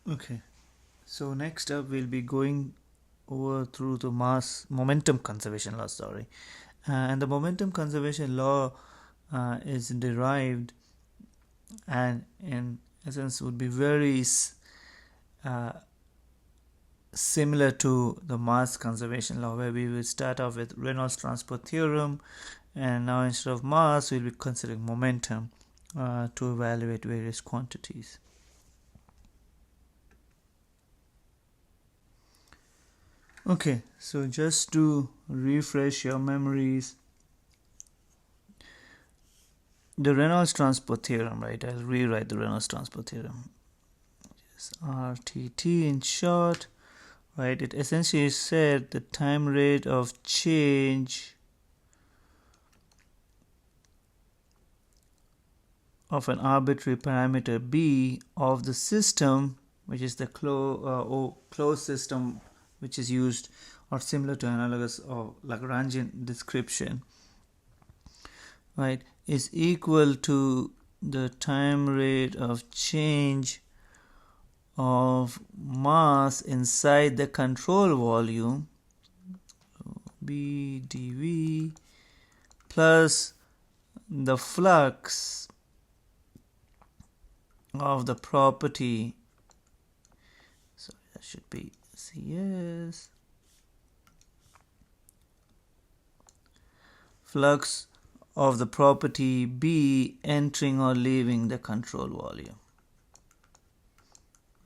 Okay, so next up we'll be going over through the mass momentum conservation law. Sorry, and the momentum conservation law is derived and in essence would be very uh, similar to the mass conservation law, where we will start off with Reynolds transport theorem, and now instead of mass we'll be considering momentum to evaluate various quantities. Okay, so just to refresh your memories, the Reynolds transport theorem, right? I'll rewrite the Reynolds transport theorem. It's RTT in short, right? It essentially said the time rate of change of an arbitrary parameter b of the system, which is the closed system, which is used or similar to analogous or Lagrangian description, right, is equal to the time rate of change of mass inside the control volume, b dv, plus the flux of the property, so that should be Cs, flux of the property B entering or leaving the control volume,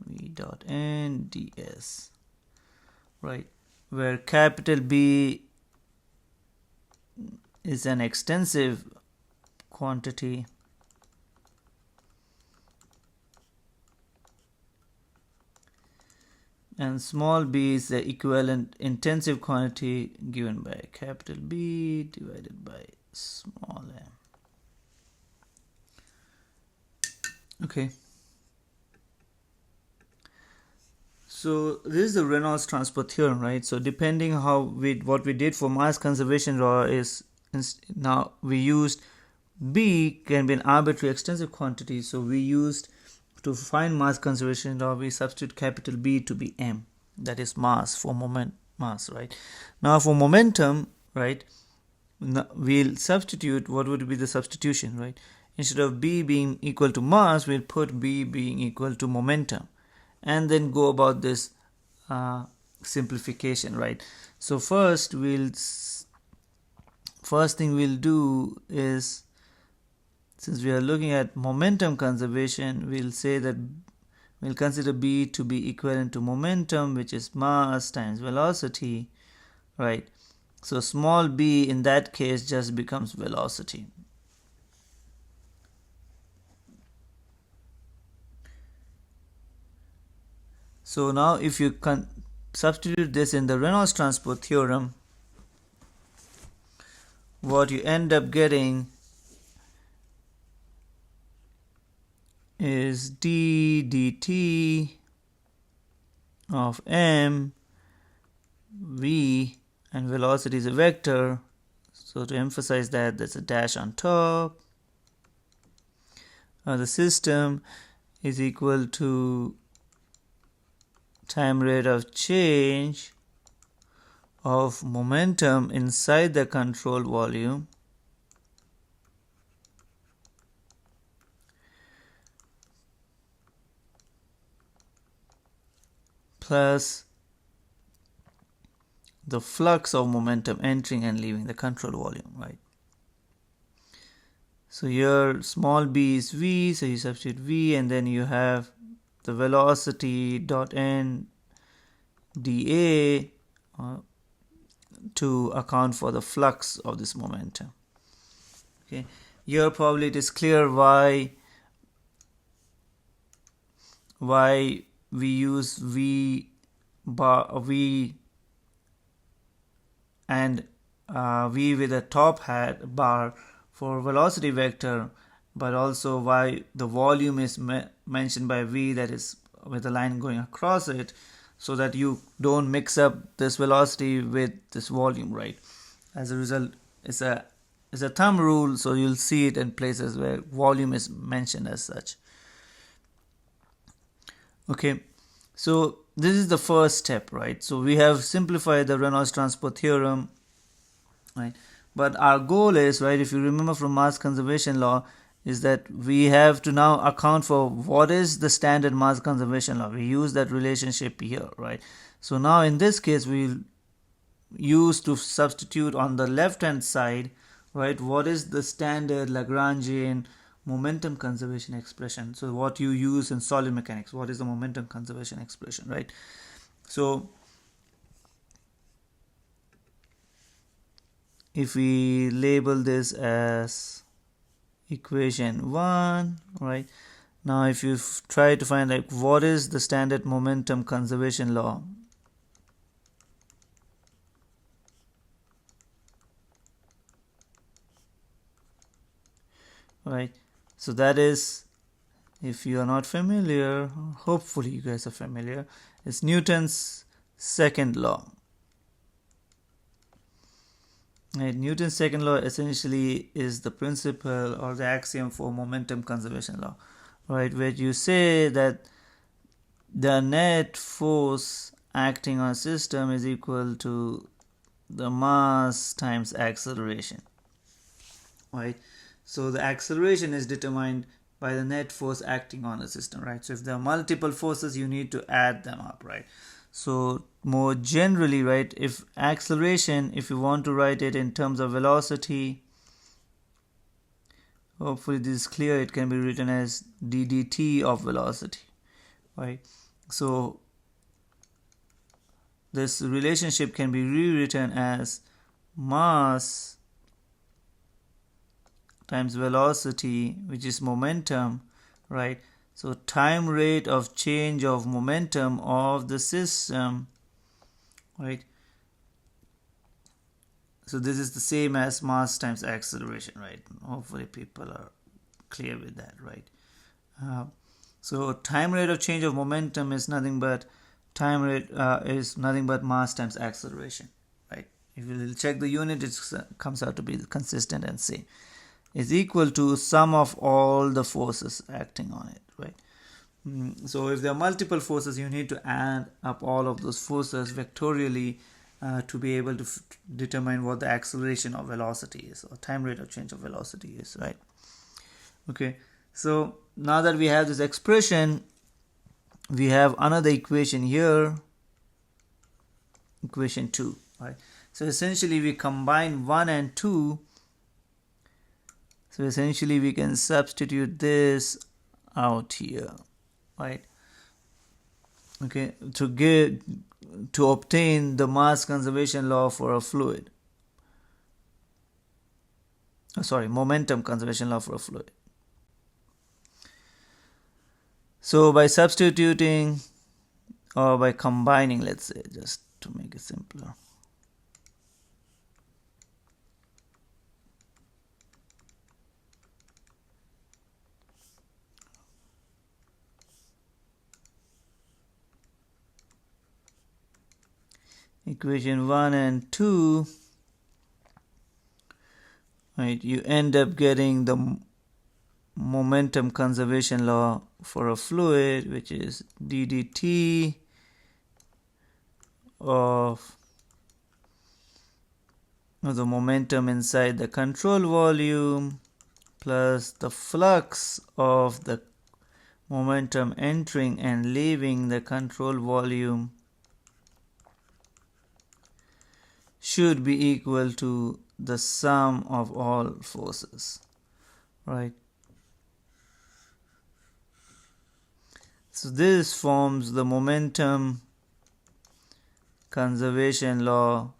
V dot N ds, right, where capital B is an extensive quantity and small b is the equivalent intensive quantity given by capital B divided by small m. Okay, so this is the Reynolds transport theorem, right? So depending how what we did for mass conservation law is now we used B can be an arbitrary extensive quantity, so we used to find mass conservation law we substitute capital B to be m, that is mass for mass, right? Now for momentum, right, we'll substitute, what would be the substitution, right? Instead of B being equal to mass, we'll put B being equal to momentum and then go about this simplification, right? So first thing we'll do is, since we are looking at momentum conservation, we'll say that we'll consider B to be equivalent to momentum, which is mass times velocity, right? So small b in that case just becomes velocity. So now if you can substitute this in the Reynolds transport theorem, what you end up getting is d dt of m v, and velocity is a vector, so to emphasize that, there's a dash on top. The system is equal to time rate of change of momentum inside the control volume plus the flux of momentum entering and leaving the control volume, right? So here small b is v, so you substitute v, and then you have the velocity dot n dA to account for the flux of this momentum. Okay, here probably it is clear why we use v and v with a top hat bar for velocity vector, but also why the volume is mentioned by v, that is with a line going across it, so that you don't mix up this velocity with this volume, right? As a result, it's a thumb rule, so you'll see it in places where volume is mentioned as such. Okay, So this is the first step, right? So we have simplified the Reynolds transport theorem, right? But our goal is, right, if you remember from mass conservation law, is that we have to now account for what is the standard mass conservation law. We use that relationship here, right? So now in this case, we'll use to substitute on the left hand side, right, what is the standard Lagrangian momentum conservation expression. So what you use in solid mechanics, what is the momentum conservation expression, right? So if we label this as equation 1, right, now if you try to find like what is the standard momentum conservation law, right, so that is, if you are not familiar, hopefully you guys are familiar, it's Newton's second law. Right, Newton's second law essentially is the principle or the axiom for momentum conservation law, right, where you say that the net force acting on a system is equal to the mass times acceleration, right? So the acceleration is determined by the net force acting on the system, right? So if there are multiple forces, you need to add them up, right? So more generally, right, if acceleration, if you want to write it in terms of velocity, hopefully this is clear, it can be written as ddt of velocity, right? So this relationship can be rewritten as mass times velocity, which is momentum, right? So time rate of change of momentum of the system, right? So this is the same as mass times acceleration, right? Hopefully people are clear with that, right? So time rate of change of momentum is nothing but mass times acceleration, right? If you check the unit, it comes out to be consistent and same. Is equal to sum of all the forces acting on it, right? So if there are multiple forces, you need to add up all of those forces vectorially to be able to determine what the acceleration of velocity is, or time rate of change of velocity is, right? Okay, so now that we have this expression, we have another equation here, equation 2, right? So essentially we combine 1 and 2. So essentially we can substitute this out here, right? Okay, to obtain the mass conservation law for a fluid. Momentum conservation law for a fluid. So by substituting or by combining, let's say, just to make it simpler. Equation 1 and 2, right, you end up getting the momentum conservation law for a fluid, which is ddt of the momentum inside the control volume plus the flux of the momentum entering and leaving the control volume should be equal to the sum of all forces, right? So this forms the momentum conservation law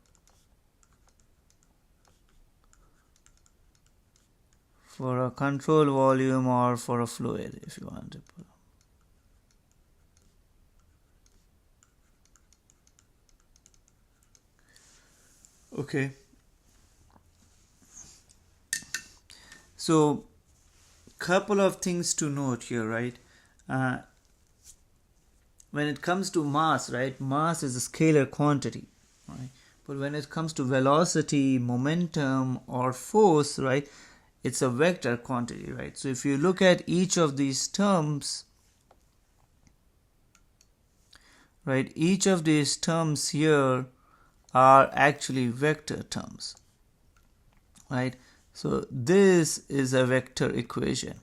for a control volume or for a fluid, if you want to put. Okay. So, couple of things to note here, right? When it comes to mass, right? Mass is a scalar quantity, right? But when it comes to velocity, momentum, or force, right? It's a vector quantity, right? So if you look at each of these terms, right, each of these terms here are actually vector terms, right? So this is a vector equation.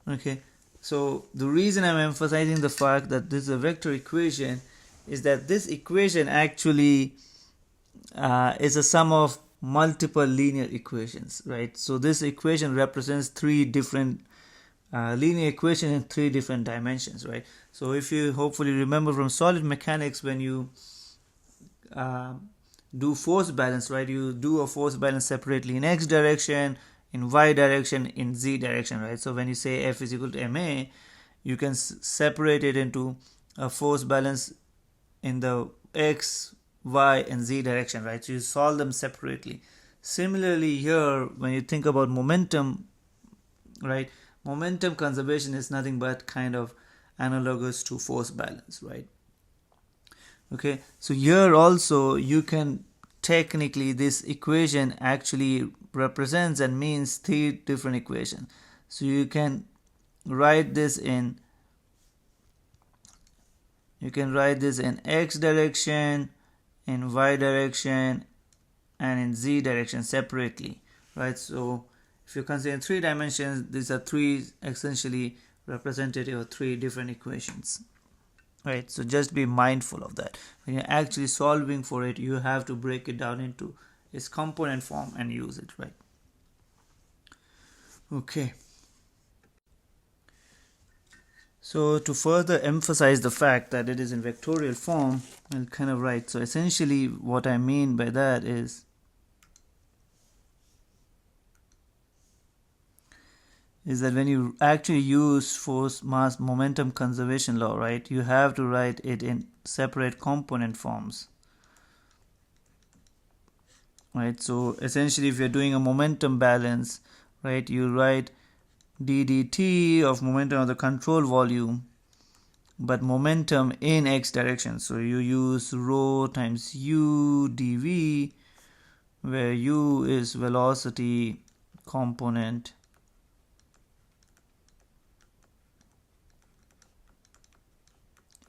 Okay, so the reason I'm emphasizing the fact that this is a vector equation is that this equation actually is a sum of multiple linear equations, right? So this equation represents three different linear equations in three different dimensions, right? So if you hopefully remember from solid mechanics, when you do force balance, right, you do a force balance separately in x direction, in y direction, in z direction, right? So when you say F is equal to ma, you can separate it into a force balance in the x, y, and z direction, right? So you solve them separately. Similarly here, when you think about momentum, right, momentum conservation is nothing but kind of analogous to force balance, right? Okay, so here also you can technically, this equation actually represents and means three different equations. So you can write this in x direction, in y direction, and in z direction separately, right? So if you consider three dimensions, these are three essentially representative of three different equations, right? So just be mindful of that. When you're actually solving for it, you have to break it down into its component form and use it, right? Okay. So to further emphasize the fact that it is in vectorial form, I'll kind of write. So essentially what I mean by that is that when you actually use force mass momentum conservation law, right, you have to write it in separate component forms, right? So essentially if you're doing a momentum balance, right, you write ddt of momentum of the control volume, but momentum in x direction. So you use rho times u dv, where u is velocity component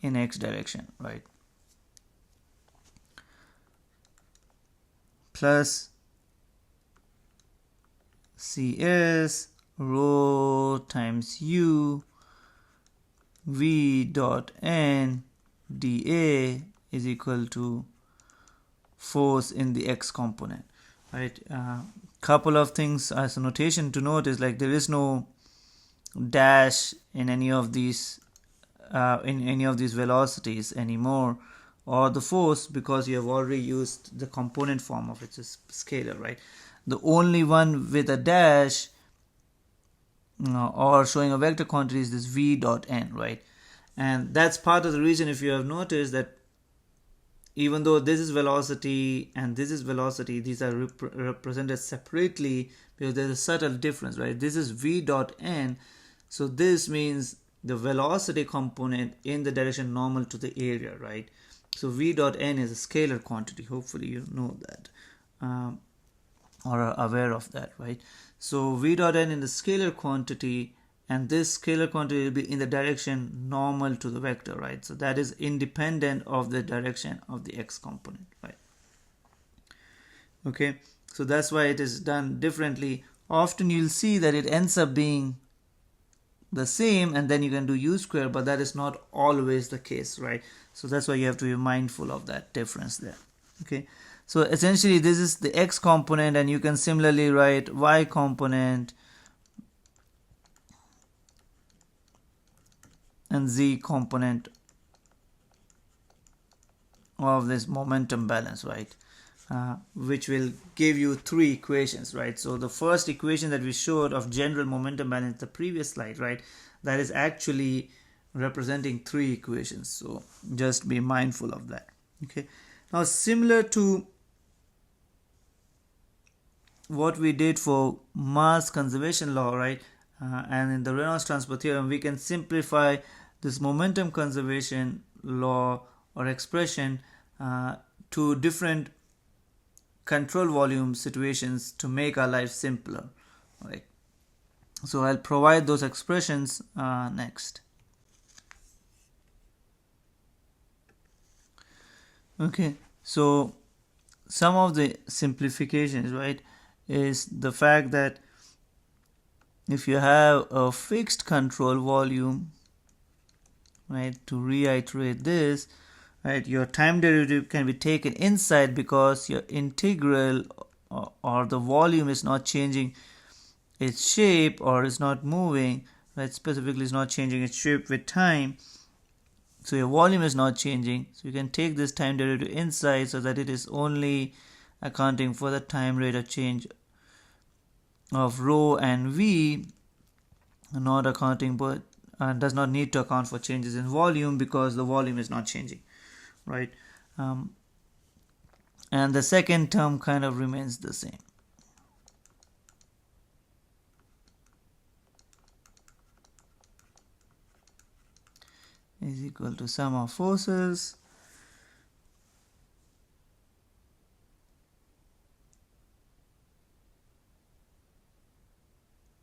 in x direction, right? Plus cs rho times u v dot n dA is equal to force in the x component, right? Couple of things as a notation to note is like there is no dash in any of these velocities anymore, or the force, because you have already used the component form of its scalar, right? The only one with a dash or showing a vector quantity is this v dot n, right? And that's part of the reason, if you have noticed, that even though this is velocity and this is velocity, these are represented separately because there's a subtle difference, right? This is v dot n, so this means the velocity component in the direction normal to the area, right? So v dot n is a scalar quantity. Hopefully you know that or are aware of that, right? So v dot n is the scalar quantity, and this scalar quantity will be in the direction normal to the vector, right? So that is independent of the direction of the x component, right? Okay, so that's why it is done differently. Often you'll see that it ends up being the same, and then you can do u square, but that is not always the case, right? So that's why you have to be mindful of that difference there. Okay, so essentially this is the x component, and you can similarly write y component and z component of this momentum balance, right? Which will give you three equations, right? So the first equation that we showed of general momentum balance, the previous slide, right, that is actually representing three equations. So just be mindful of that. Okay, now similar to what we did for mass conservation law, right, and in the Reynolds transfer theorem, we can simplify this momentum conservation law or expression to different control volume situations to make our life simpler, right? So I'll provide those expressions next. Okay, so some of the simplifications, right, is the fact that if you have a fixed control volume, right, to reiterate this, right, your time derivative can be taken inside because your integral or the volume is not changing its shape or is not moving, right, specifically is not changing its shape with time. So your volume is not changing, so you can take this time derivative inside so that it is only accounting for the time rate of change of rho and v, not accounting but does not need to account for changes in volume because the volume is not changing, right? And the second term kind of remains the same. Is equal to sum of forces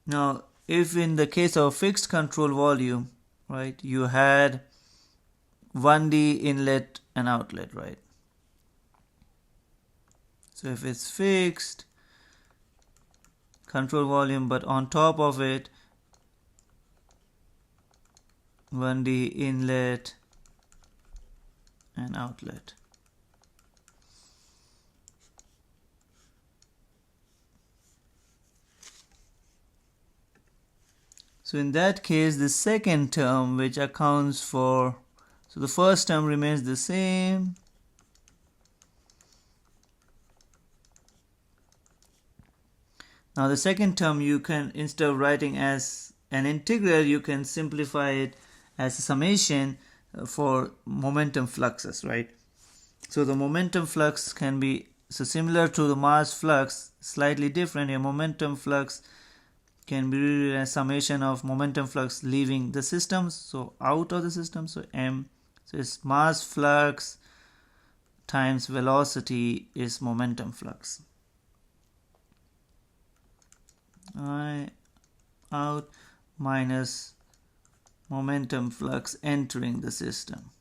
now. If in the case of fixed control volume, right, you had 1D inlet and outlet, right? So if it's fixed control volume but on top of it 1D inlet and outlet, so in that case the second term which accounts for, so the first term remains the same, now the second term you can, instead of writing as an integral, you can simplify it as a summation for momentum fluxes, right? So the momentum flux can be, so similar to the mass flux, slightly different. Your momentum flux can be a summation of momentum flux leaving the system, so out of the system, so m, so it's mass flux times velocity is momentum flux. I out minus momentum flux entering the system.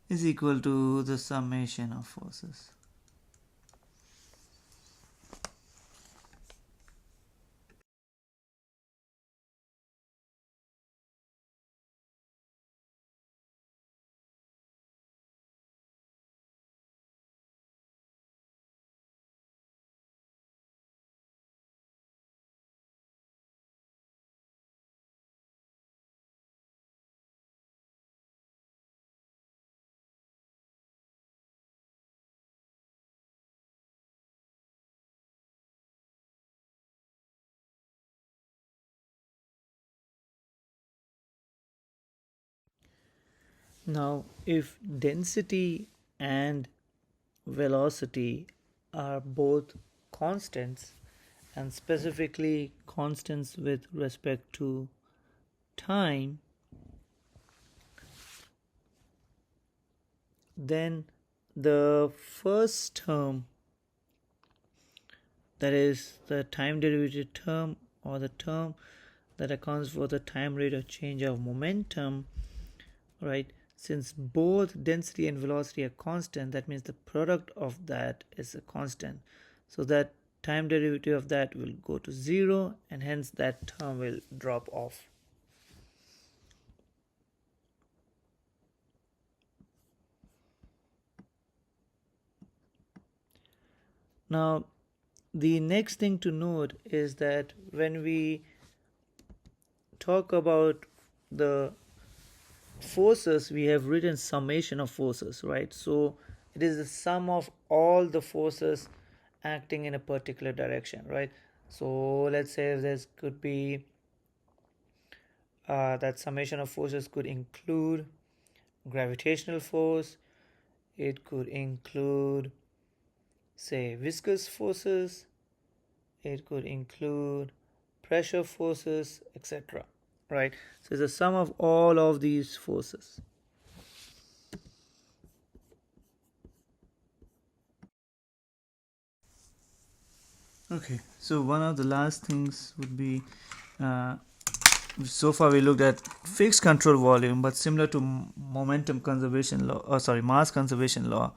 Is equal to the summation of forces. Now, if density and velocity are both constants, and specifically constants with respect to time, then the first term, that is the time derivative term or the term that accounts for the time rate of change of momentum, right, since both density and velocity are constant, that means the product of that is a constant, so that time derivative of that will go to 0 and hence that term will drop off. Now the next thing to note is that when we talk about the forces, we have written summation of forces, right? So it is the sum of all the forces acting in a particular direction, right? So let's say there could be that summation of forces could include gravitational force, it could include, say, viscous forces, it could include pressure forces, etc., right? So it's a sum of all of these forces. Okay, so one of the last things would be, so far we looked at fixed control volume, but similar to momentum conservation law, mass conservation law,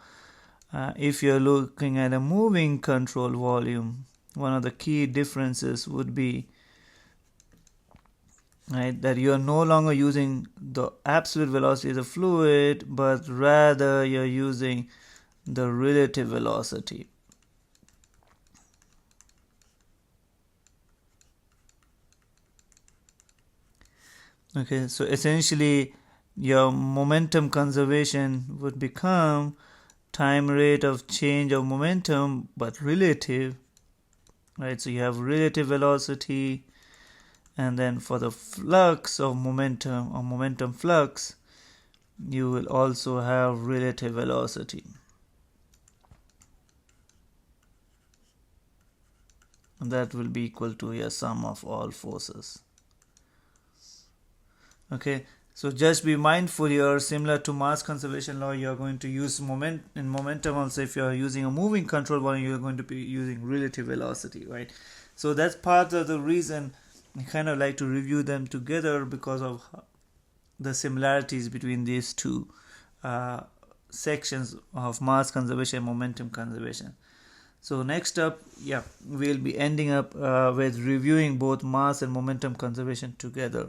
if you're looking at a moving control volume, one of the key differences would be, right, that you are no longer using the absolute velocity of the fluid, but rather you're using the relative velocity. Okay, so essentially your momentum conservation would become time rate of change of momentum, but relative, right? So you have relative velocity, and then for the flux of momentum or momentum flux, you will also have relative velocity. And that will be equal to your sum of all forces. Okay, so just be mindful here, similar to mass conservation law, you're going to use momentum also. If you're using a moving control volume, you're going to be using relative velocity, right? So that's part of the reason I kind of like to review them together, because of the similarities between these two sections of mass conservation and momentum conservation. So next up, we'll be ending up with reviewing both mass and momentum conservation together.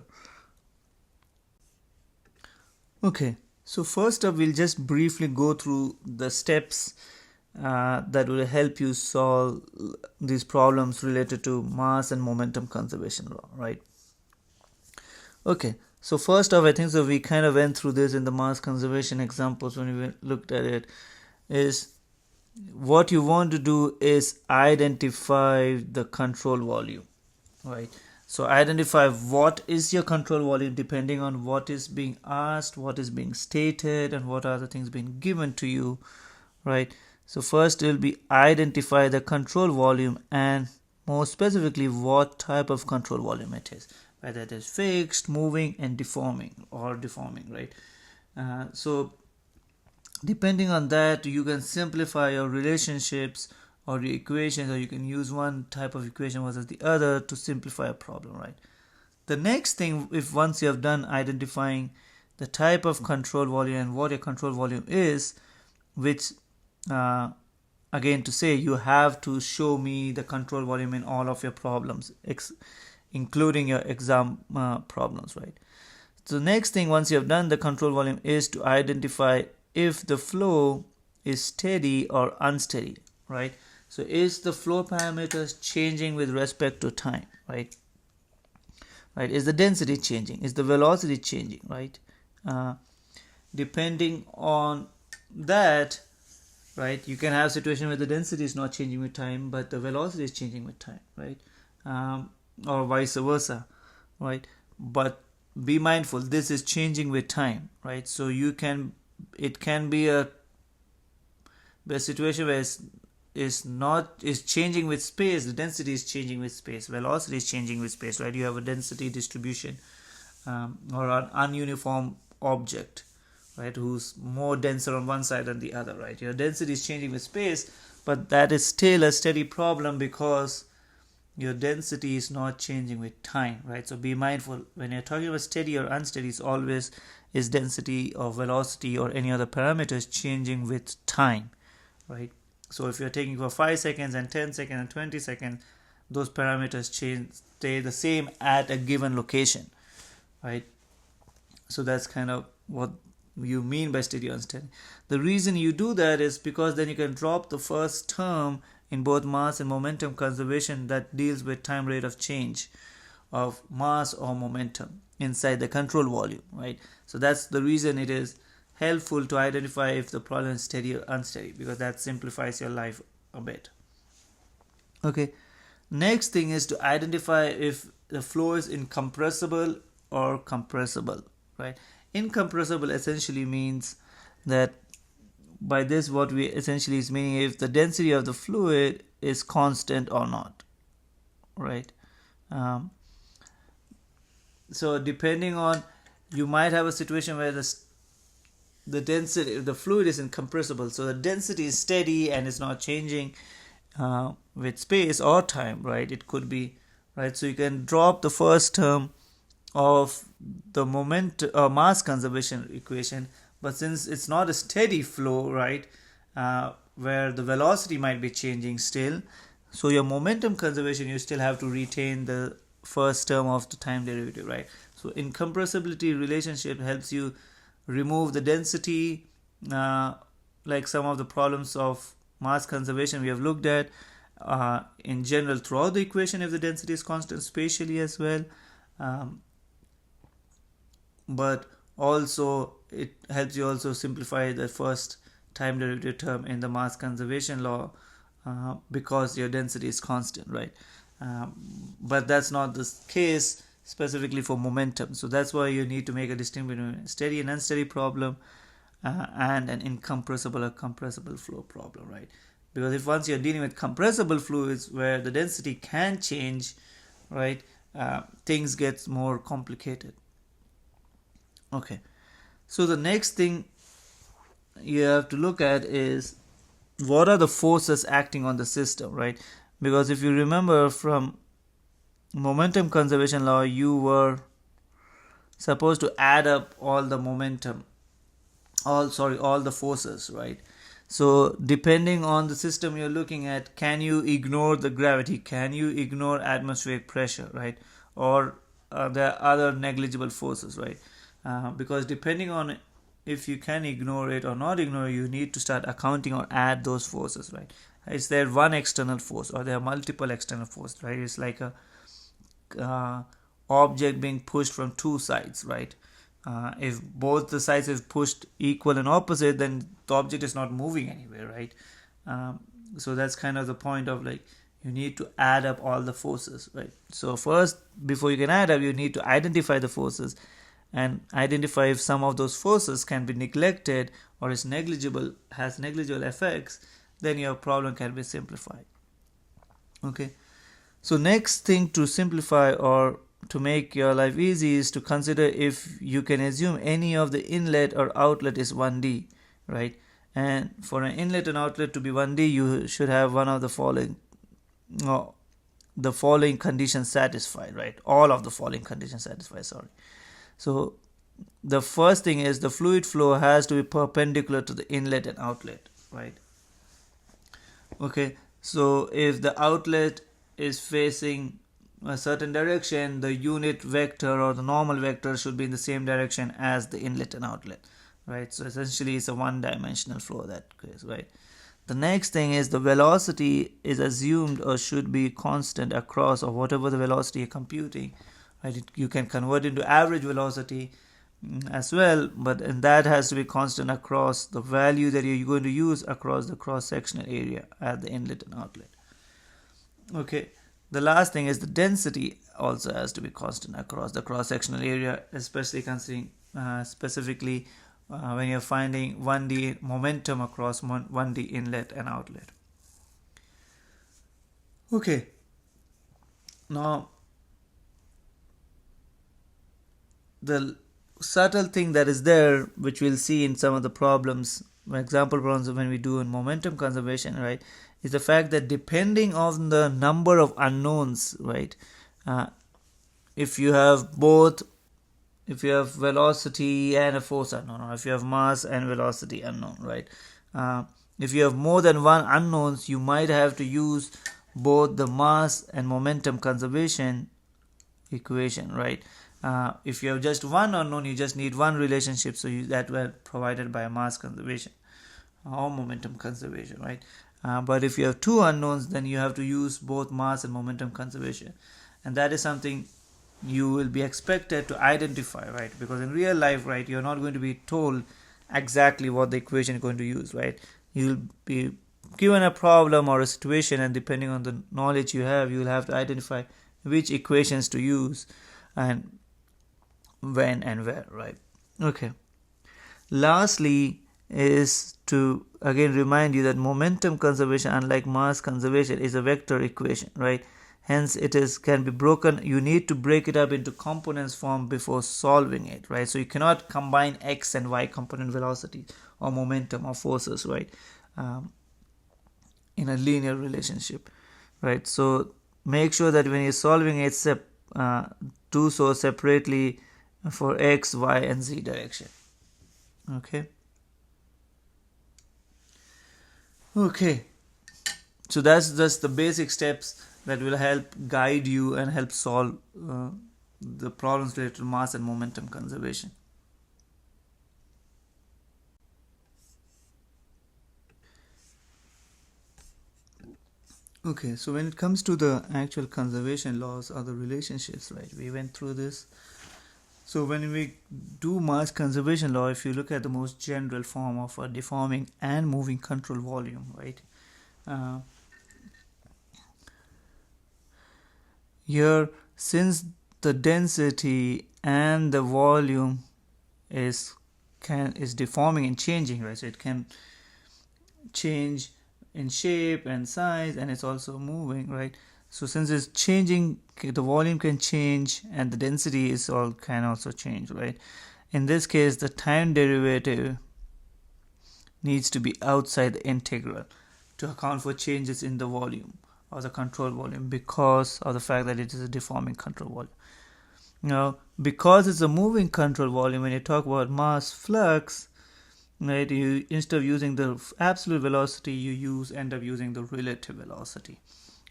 Okay, so first up, we'll just briefly go through the steps that will help you solve these problems related to mass and momentum conservation law, right? Okay, so first off, I think so we kind of went through this in the mass conservation examples when we looked at it, is what you want to do is identify the control volume, right? So identify what is your control volume depending on what is being asked, what is being stated, and what are the things being given to you, right? So first it will be identify the control volume, and more specifically what type of control volume it is, whether it is fixed, moving, and deforming, right? So depending on that, you can simplify your relationships or the equations, or you can use one type of equation versus the other to simplify a problem, right? The next thing, if once you have done identifying the type of control volume and what your control volume is, which again to say, you have to show me the control volume in all of your problems, including your exam problems, right? So next thing, once you have done the control volume, is to identify if the flow is steady or unsteady, right? So is the flow parameters changing with respect to time, right? Is the density changing? Is the velocity changing, right? Depending on that, right, you can have a situation where the density is not changing with time, but the velocity is changing with time, right? Or vice versa, right? But be mindful, this is changing with time, right? So it can be a situation where is changing with space, the density is changing with space, velocity is changing with space, right? You have a density distribution or an ununiform object, right, who's more denser on one side than the other, right? Your density is changing with space, but that is still a steady problem because your density is not changing with time, right? So be mindful when you're talking about steady or unsteady, it's always is density or velocity or any other parameters changing with time, right? So if you're taking for 5 seconds and 10 seconds and 20 seconds, those parameters stay the same at a given location, right? So that's kind of what you mean by steady or unsteady. The reason you do that is because then you can drop the first term in both mass and momentum conservation that deals with time rate of change of mass or momentum inside the control volume, right? So that's the reason it is helpful to identify if the problem is steady or unsteady, because that simplifies your life a bit. Okay, next thing is to identify if the flow is incompressible or compressible, right? Incompressible essentially means that, by this what we essentially is meaning if the density of the fluid is constant or not, right? So depending on, you might have a situation where the density, the fluid is incompressible, so the density is steady and it's not changing, with space or time, right? It could be, right? So you can drop the first term of the mass conservation equation, but since it's not a steady flow, right, where the velocity might be changing still, so your momentum conservation, you still have to retain the first term of the time derivative, right? So incompressibility relationship helps you remove the density, like some of the problems of mass conservation we have looked at in general throughout the equation if the density is constant, spatially as well. But also it helps you also simplify the first time derivative term in the mass conservation law because your density is constant, right? But that's not the case specifically for momentum. So that's why you need to make a distinction between a steady and unsteady problem and an incompressible or compressible flow problem, right? Because if once you're dealing with compressible fluids where the density can change, right, things get more complicated. Okay, so the next thing you have to look at is what are the forces acting on the system, right? Because if you remember from momentum conservation law, you were supposed to add up all the all the forces, right? So depending on the system you're looking at, can you ignore the gravity, can you ignore atmospheric pressure, right? Or there are other negligible forces, right? Because depending on if you can ignore it or not ignore it, you need to start accounting or add those forces, right? Is there one external force or there are multiple external forces, right? It's like a object being pushed from two sides, right? If both the sides is pushed equal and opposite, then the object is not moving anywhere, right? So that's kind of the point of like you need to add up all the forces, right? So first, before you can add up, you need to identify the forces and identify if some of those forces can be neglected or is negligible, has negligible effects, then your problem can be simplified. Okay, so next thing to simplify or to make your life easy is to consider if you can assume any of the inlet or outlet is 1D, right? And for an inlet and outlet to be 1D, you should have one of the following conditions satisfied, right? All of the following conditions satisfied, sorry. So the first thing is the fluid flow has to be perpendicular to the inlet and outlet, right? Okay, so if the outlet is facing a certain direction, the unit vector or the normal vector should be in the same direction as the inlet and outlet, right? So essentially it's a one-dimensional flow that case, right? The next thing is the velocity is assumed or should be constant across or whatever the velocity you're computing, right? You can convert into average velocity as well, but and that has to be constant across the value that you're going to use across the cross-sectional area at the inlet and outlet. Okay, the last thing is the density also has to be constant across the cross-sectional area, especially considering specifically when you're finding 1D momentum across 1D inlet and outlet. Okay, now the subtle thing that is there, which we'll see in some of the problems, example problems when we do in momentum conservation, right, is the fact that depending on the number of unknowns, right, if you have velocity and a force unknown, or if you have mass and velocity unknown, right, if you have more than one unknowns, you might have to use both the mass and momentum conservation equation, right? If you have just one unknown, you just need one relationship, so that were provided by mass conservation or momentum conservation, right? But if you have two unknowns, then you have to use both mass and momentum conservation, and that is something you will be expected to identify, right? Because in real life, right, you're not going to be told exactly what the equation is going to use, right? You'll be given a problem or a situation, and depending on the knowledge you have, you'll have to identify which equations to use and when and where, right? Okay, lastly is to again remind you that momentum conservation, unlike mass conservation, is a vector equation, right? Hence it can be broken. You need to break it up into components form before solving it, right? So you cannot combine x and y component velocity or momentum or forces, right? in a linear relationship, right? So make sure that when you're solving it, do so separately for x, y, and z direction. Okay. Okay. So that's just the basic steps that will help guide you and help solve the problems related to mass and momentum conservation. Okay, so when it comes to the actual conservation laws or the relationships, right, we went through this. So when we do mass conservation law, if you look at the most general form of a deforming and moving control volume, right, here, since the density and the volume is deforming and changing, right, so it can change in shape and size, and it's also moving, right? So since it's changing, the volume can change and the density can also change, right? In this case, the time derivative needs to be outside the integral to account for changes in the volume or the control volume, because of the fact that it is a deforming control volume. Now, because it's a moving control volume, when you talk about mass flux, right, you, instead of using the absolute velocity, you end up using the relative velocity,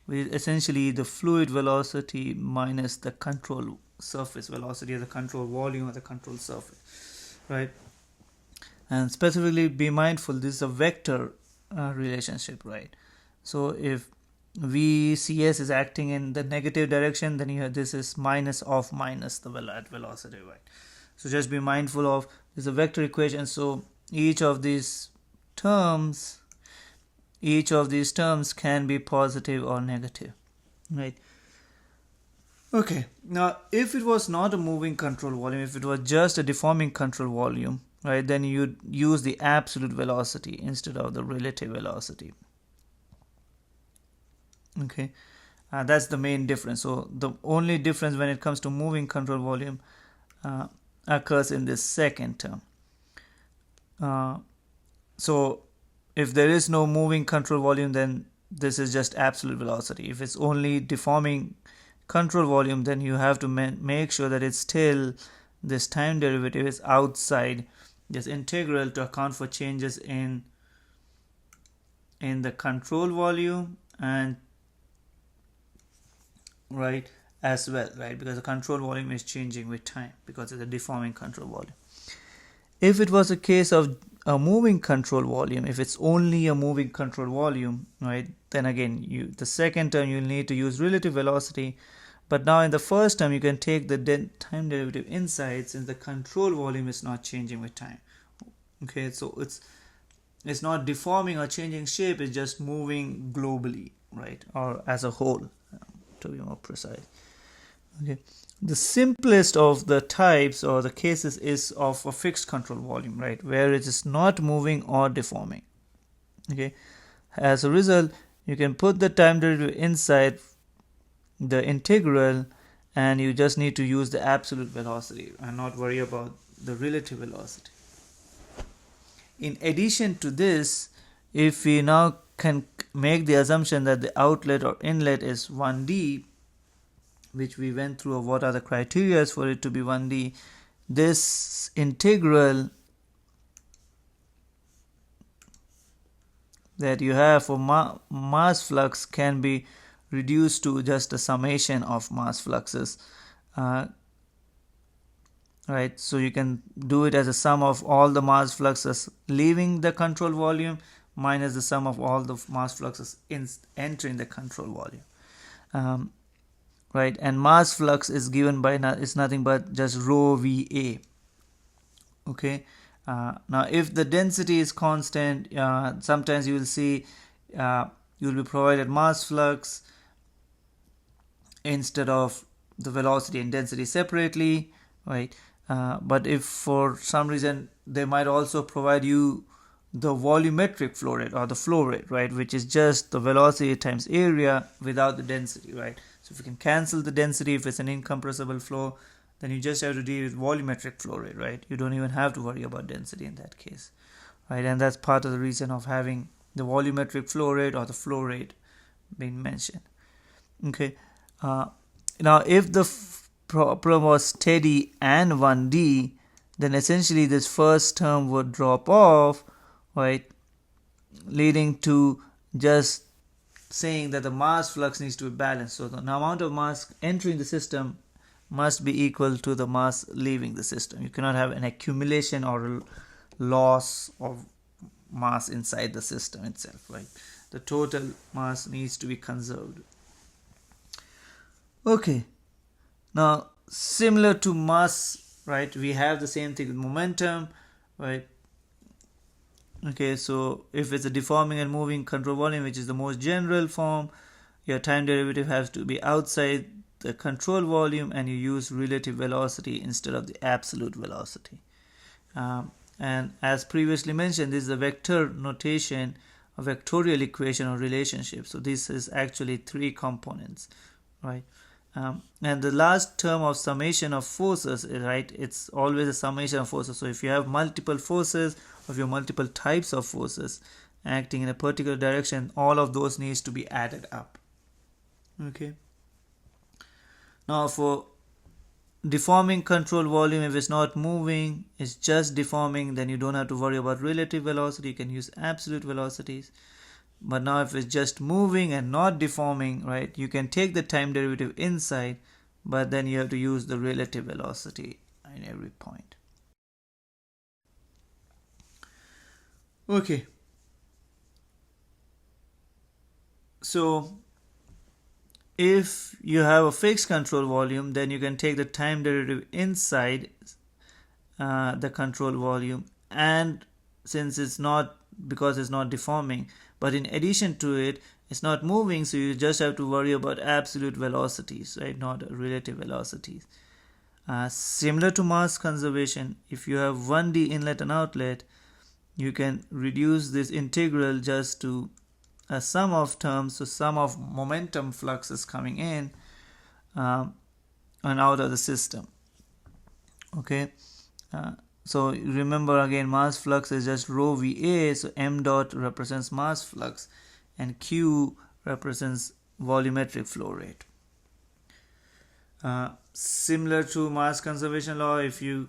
which is essentially the fluid velocity minus the control surface velocity, or the control volume, or the control surface, right? And specifically, be mindful, this is a vector relationship, right? So if VCS is acting in the negative direction, then you have this is minus of minus the velocity, right? So just be mindful of this is a vector equation. So each of these terms can be positive or negative, right? Okay, now if it was not a moving control volume, if it was just a deforming control volume, right, then you'd use the absolute velocity instead of the relative velocity. Okay, that's the main difference. So the only difference when it comes to moving control volume occurs in this second term. So if there is no moving control volume, then this is just absolute velocity. If it's only deforming control volume, then you have to make sure that it's still this time derivative is outside this integral to account for changes in the control volume and right as well, right, because the control volume is changing with time because it's a deforming control volume. If it was a case of a moving control volume, if it's only a moving control volume, right, then again the second term you'll need to use relative velocity, but now in the first term you can take the time derivative inside, since the control volume is not changing with time. Okay, so it's not deforming or changing shape, it's just moving globally, right, or as a whole, to be more precise. Okay, the simplest of the types or the cases is of a fixed control volume, right, where it is not moving or deforming. Okay, as a result, you can put the time derivative inside the integral and you just need to use the absolute velocity and not worry about the relative velocity. In addition to this, if we now can make the assumption that the outlet or inlet is 1D, which we went through of what are the criteria for it to be 1D, this integral that you have for mass flux can be reduced to just a summation of mass fluxes, right? So you can do it as a sum of all the mass fluxes leaving the control volume minus the sum of all the mass fluxes entering the control volume, right? And mass flux is given by is nothing but just rho VA. Okay, now if the density is constant, sometimes you will see you will be provided mass flux instead of the velocity and density separately, right? But if for some reason they might also provide you the volumetric flow rate or the flow rate, right, which is just the velocity times area without the density, right? So if you can cancel the density, if it's an incompressible flow, then you just have to deal with volumetric flow rate, right? You don't even have to worry about density in that case, right? And that's part of the reason of having the volumetric flow rate or the flow rate being mentioned. Okay. Now if the problem was steady and 1D, then essentially this first term would drop off, right, leading to just saying that the mass flux needs to be balanced. So the amount of mass entering the system must be equal to the mass leaving the system. You cannot have an accumulation or a loss of mass inside the system itself, right? The total mass needs to be conserved. Okay, now similar to mass, right, we have the same thing with momentum, right? Okay, so if it's a deforming and moving control volume, which is the most general form, your time derivative has to be outside the control volume, and you use relative velocity instead of the absolute velocity. And as previously mentioned, this is a vector notation, a vectorial equation or relationship. So this is actually three components, right? And the last term of summation of forces, right, it's always a summation of forces. So if you have multiple forces, or if you have multiple types of forces acting in a particular direction, all of those needs to be added up. Okay. Now for deforming control volume, if it's not moving, it's just deforming, then you don't have to worry about relative velocity. You can use absolute velocities. But now if it's just moving and not deforming, right, you can take the time derivative inside, but then you have to use the relative velocity in every point. Okay. So if you have a fixed control volume, then you can take the time derivative inside the control volume, and since it's not, because it's not deforming, but in addition to it, it's not moving, so you just have to worry about absolute velocities, right, not relative velocities. Similar to mass conservation, if you have 1D inlet and outlet, you can reduce this integral just to a sum of terms, so sum of momentum fluxes coming in and out of the system. Okay, so remember again, mass flux is just rho VA, so m dot represents mass flux and Q represents volumetric flow rate. Similar to mass conservation law, if you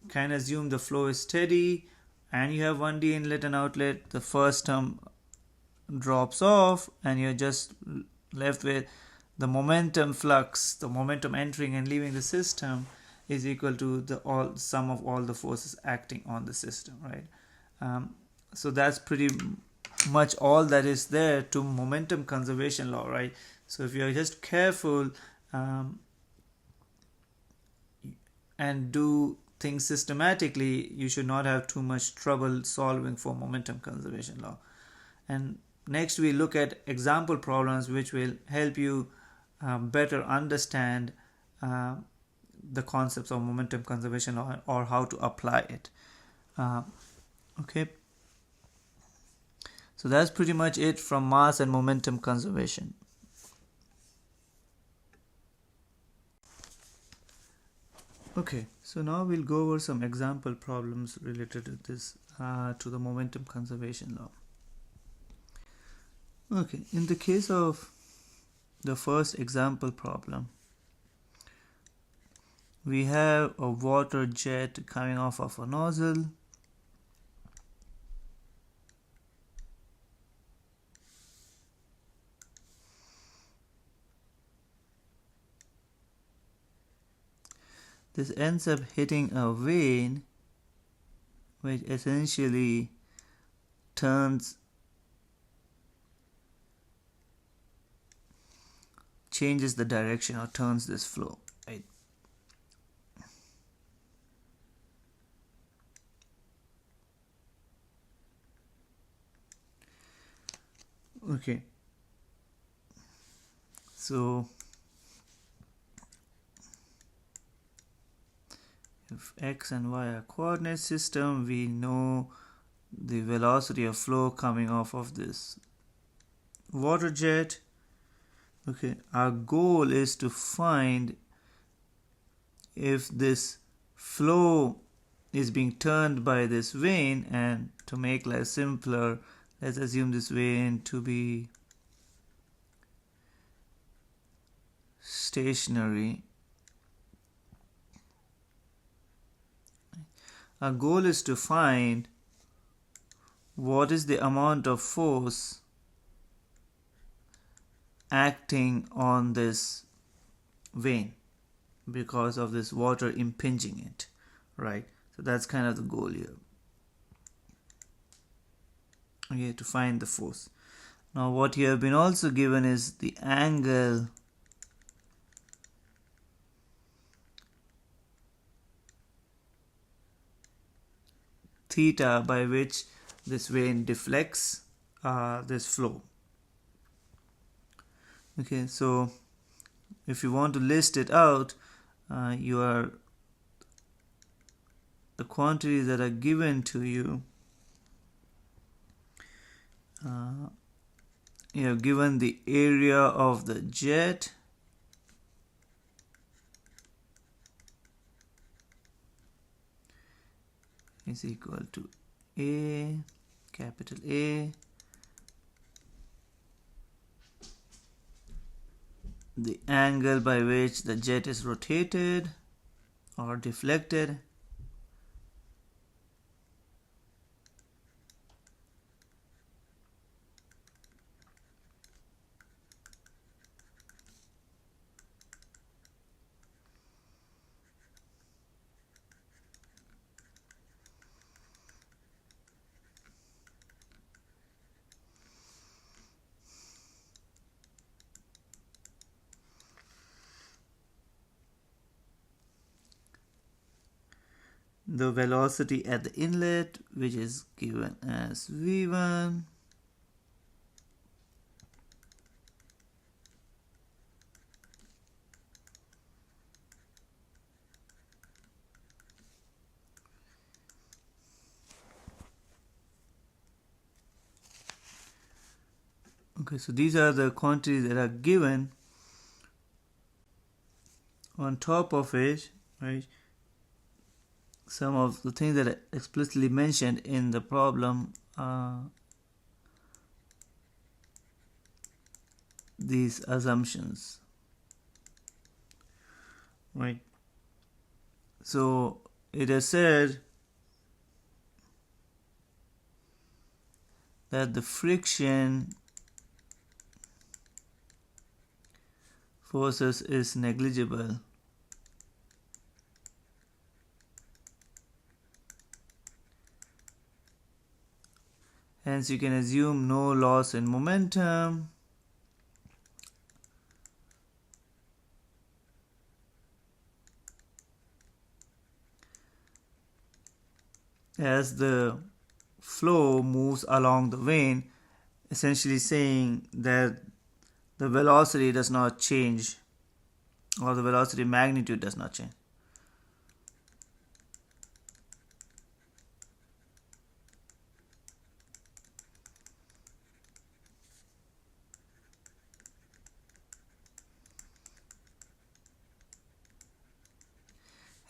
can assume the flow is steady and you have 1D inlet and outlet, the first term drops off and you're just left with the momentum flux, the momentum entering and leaving the system is equal to the sum of all the forces acting on the system, right? So that's pretty much all that is there to momentum conservation law, right? So if you're just careful and do things systematically, you should not have too much trouble solving for momentum conservation law. And next we look at example problems which will help you better understand the concepts of momentum conservation law or how to apply it. Okay, so that's pretty much it from mass and momentum conservation. Okay, so now we'll go over some example problems related to this, to the momentum conservation law. Okay, in the case of the first example problem, we have a water jet coming off of a nozzle. This ends up hitting a vane, which essentially changes the direction or turns this flow, right? Okay, so if x and y are coordinate system, we know the velocity of flow coming off of this water jet. Okay, our goal is to find if this flow is being turned by this vane, and to make life simpler, let's assume this vane to be stationary. Our goal is to find what is the amount of force acting on this vane because of this water impinging it, right? So that's kind of the goal here. Okay, to find the force. Now what you have been also given is the angle theta by which this vane deflects this flow. Okay, so if you want to list it out, the quantities that are given to you, you have given the area of the jet, is equal to A, capital A, the angle by which the jet is rotated or deflected, the velocity at the inlet, which is given as v1, okay, so these are the quantities that are given. On top of it, right, some of the things that are explicitly mentioned in the problem are these assumptions, right? So it is said that the friction forces is negligible. Hence you can assume no loss in momentum. As the flow moves along the vane, essentially saying that the velocity does not change, or the velocity magnitude does not change.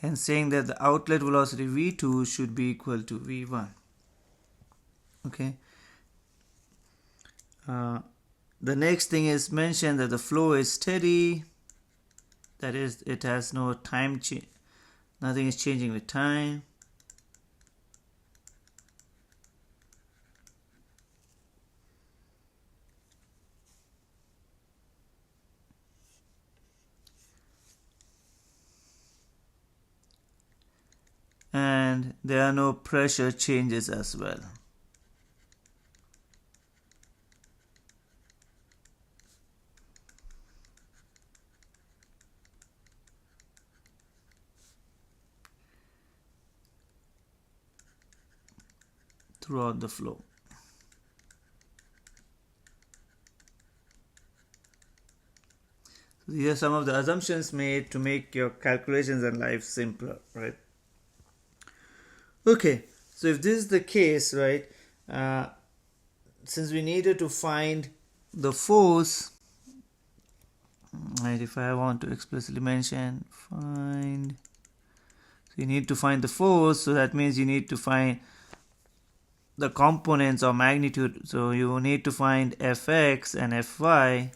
And saying that the outlet velocity v2 should be equal to v1. Okay. The next thing is mentioned that the flow is steady, that is, it has no time change, nothing is changing with time. And there are no pressure changes as well. Throughout the flow. So these are some of the assumptions made to make your calculations and life simpler, right? Okay, so if this is the case, right, since we needed to find the force, right, if I want to explicitly mention find, so you need to find the force, so that means you need to find the components or magnitude. So you need to find fx and fy.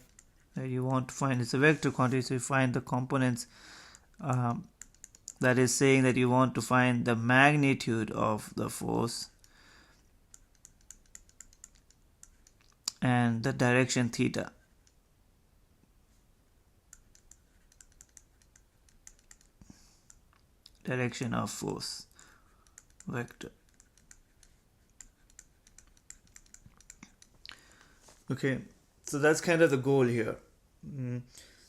You want to find, it's a vector quantity, so you find the components. That is saying that you want to find the magnitude of the force and the direction theta. Direction of force vector. Okay, so that's kind of the goal here.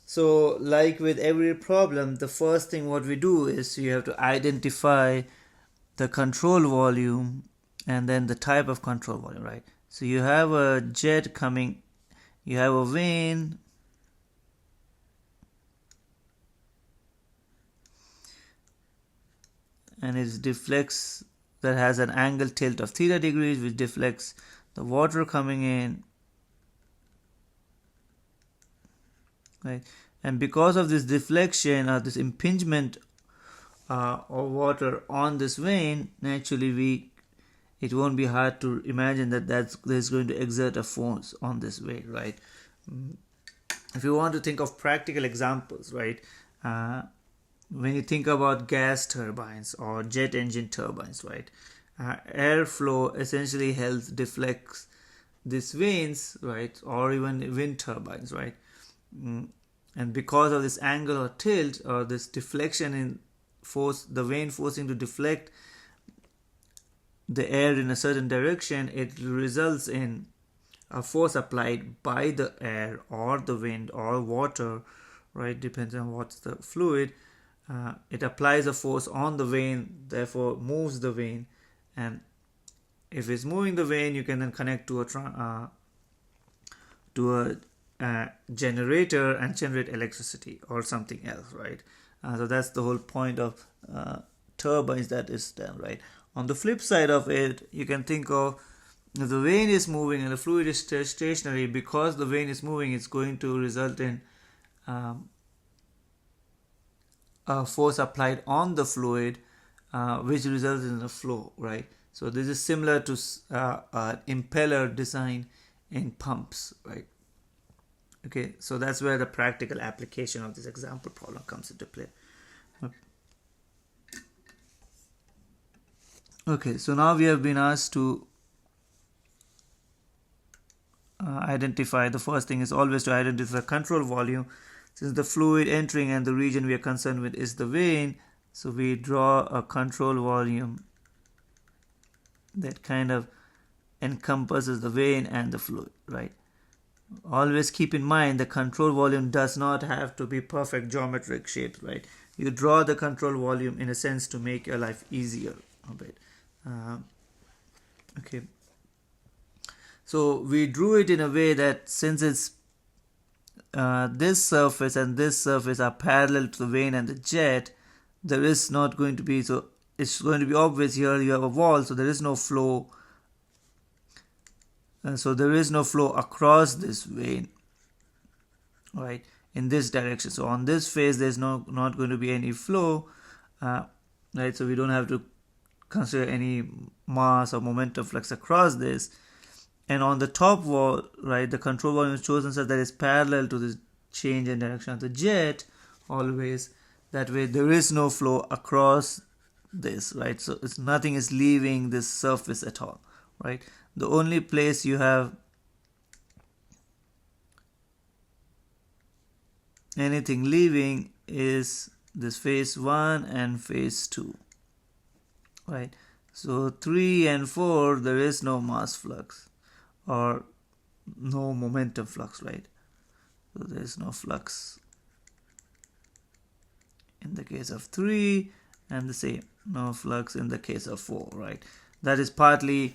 So like with every problem, the first thing what we do is you have to identify the control volume and then the type of control volume, right? So you have a jet coming, you have a vane, and it deflects, that has an angle tilt of theta degrees, which deflects the water coming in, right? And because of this deflection or this impingement of water on this vane, naturally it won't be hard to imagine that there's going to exert a force on this vane, right? If you want to think of practical examples, right? When you think about gas turbines or jet engine turbines, right? Airflow essentially helps deflects these vanes, right? Or even wind turbines, right? And because of this angle or tilt or this deflection in force, the vane forcing to deflect the air in a certain direction, it results in a force applied by the air or the wind or water, right? Depends on what's the fluid. It applies a force on the vane, therefore moves the vane, and if it's moving the vane, you can then connect to a generator and generate electricity or something else, right? So that's the whole point of turbines that is done, right? On the flip side of it, you can think of if the vane is moving and the fluid is stationary. Because the vane is moving, it's going to result in a force applied on the fluid, which results in a flow, right? So this is similar to an impeller design in pumps, right? Okay, so that's where the practical application of this example problem comes into play. Okay, so now we have been asked to identify, the first thing is always to identify control volume. Since the fluid entering and the region we are concerned with is the vane, so we draw a control volume that kind of encompasses the vane and the fluid, right? Always keep in mind the control volume does not have to be perfect geometric shapes, right? You draw the control volume in a sense to make your life easier a bit. Okay, so we drew it in a way that since it's this surface and this surface are parallel to the vane and the jet, there is not going to be, so it's going to be obvious here you have a wall, so there is no flow. So there is no flow across this vane, right, in this direction. So on this face there's not going to be any flow, right? So we don't have to consider any mass or momentum flux across this. And on the top wall, right, the control volume is chosen such that it's parallel to the change in direction of the jet always. That way there is no flow across this, right? So nothing is leaving this surface at all, right? The only place you have anything leaving is this phase 1 and phase 2, right? So 3 and 4 there is no mass flux or no momentum flux, right? So there is no flux in the case of 3 and the same, no flux in the case of 4, right? That is partly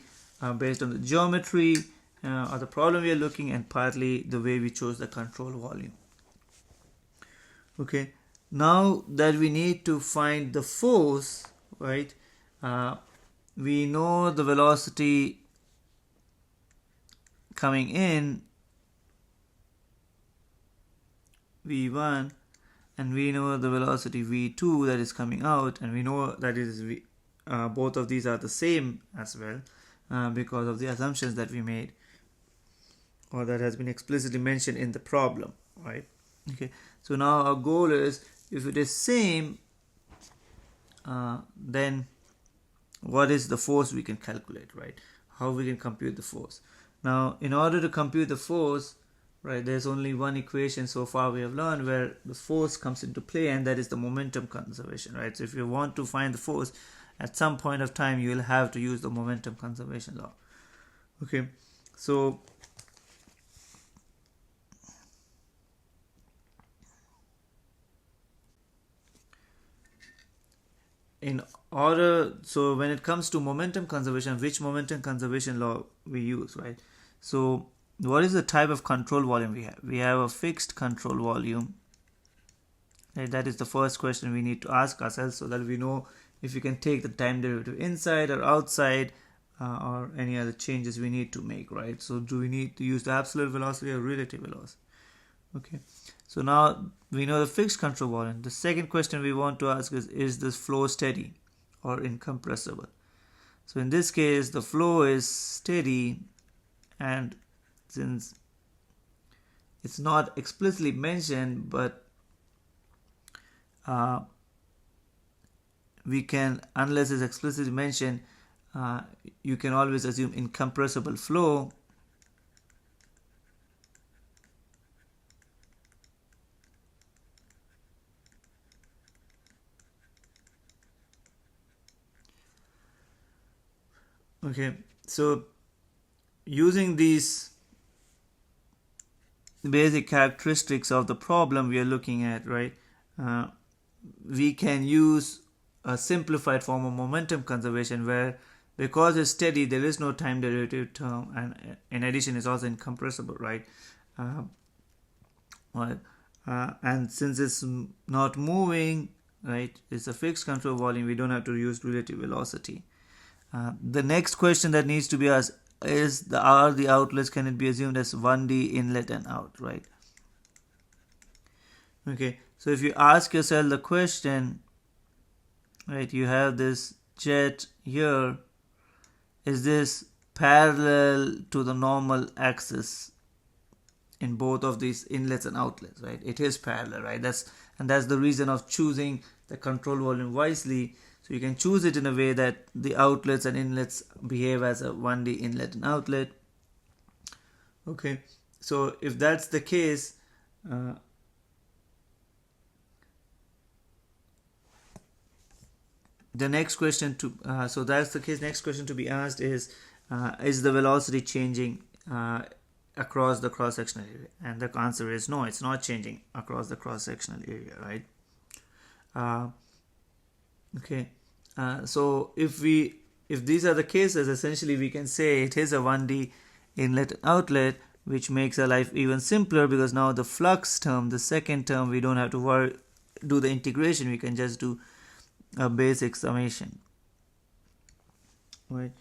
based on the geometry or the problem we are looking, and partly the way we chose the control volume. Okay, now that we need to find the force, right? We know the velocity coming in v1, and we know the velocity v2 that is coming out, and we know that is both of these are the same as well. because of the assumptions that we made, or that has been explicitly mentioned in the problem, right? Okay, so now our goal is, if it is same, then what is the force we can calculate, right? How we can compute the force. Now, in order to compute the force, right, there's only one equation so far we have learned where the force comes into play, and that is the momentum conservation, right? So if you want to find the force at some point of time, you will have to use the momentum conservation law. Okay, so so when it comes to momentum conservation, which momentum conservation law we use, right? So what is the type of control volume we have? We have a fixed control volume, right? That is the first question we need to ask ourselves, so that we know if we can take the time derivative inside or outside, or any other changes we need to make, right? So do we need to use the absolute velocity or relative velocity? Okay, so now we know the fixed control volume. The second question we want to ask is this flow steady or incompressible? So in this case, the flow is steady, and since it's not explicitly mentioned, but we can, unless it's explicitly mentioned, you can always assume incompressible flow. Okay, so using these basic characteristics of the problem we are looking at, right, we can use a simplified form of momentum conservation where, because it's steady, there is no time derivative term, and in addition it's also incompressible, right? And since it's not moving, right, it's a fixed control volume, we don't have to use relative velocity. The next question that needs to be asked is, are the outlets, can it be assumed as 1D inlet and out, right? Okay, so if you ask yourself the question, right, you have this jet here, is this parallel to the normal axis in both of these inlets and outlets, right? It is parallel, right? That's the reason of choosing the control volume wisely. So you can choose it in a way that the outlets and inlets behave as a 1D inlet and outlet. Okay, so if that's the case, the next question to so that's the case. Next question to be asked is the velocity changing across the cross-sectional area? And the answer is no, it's not changing across the cross-sectional area, right? Okay, so if these are the cases, essentially we can say it is a 1D inlet and outlet, which makes our life even simpler, because now the flux term, the second term, we don't have to do the integration, we can just do a basic summation, right?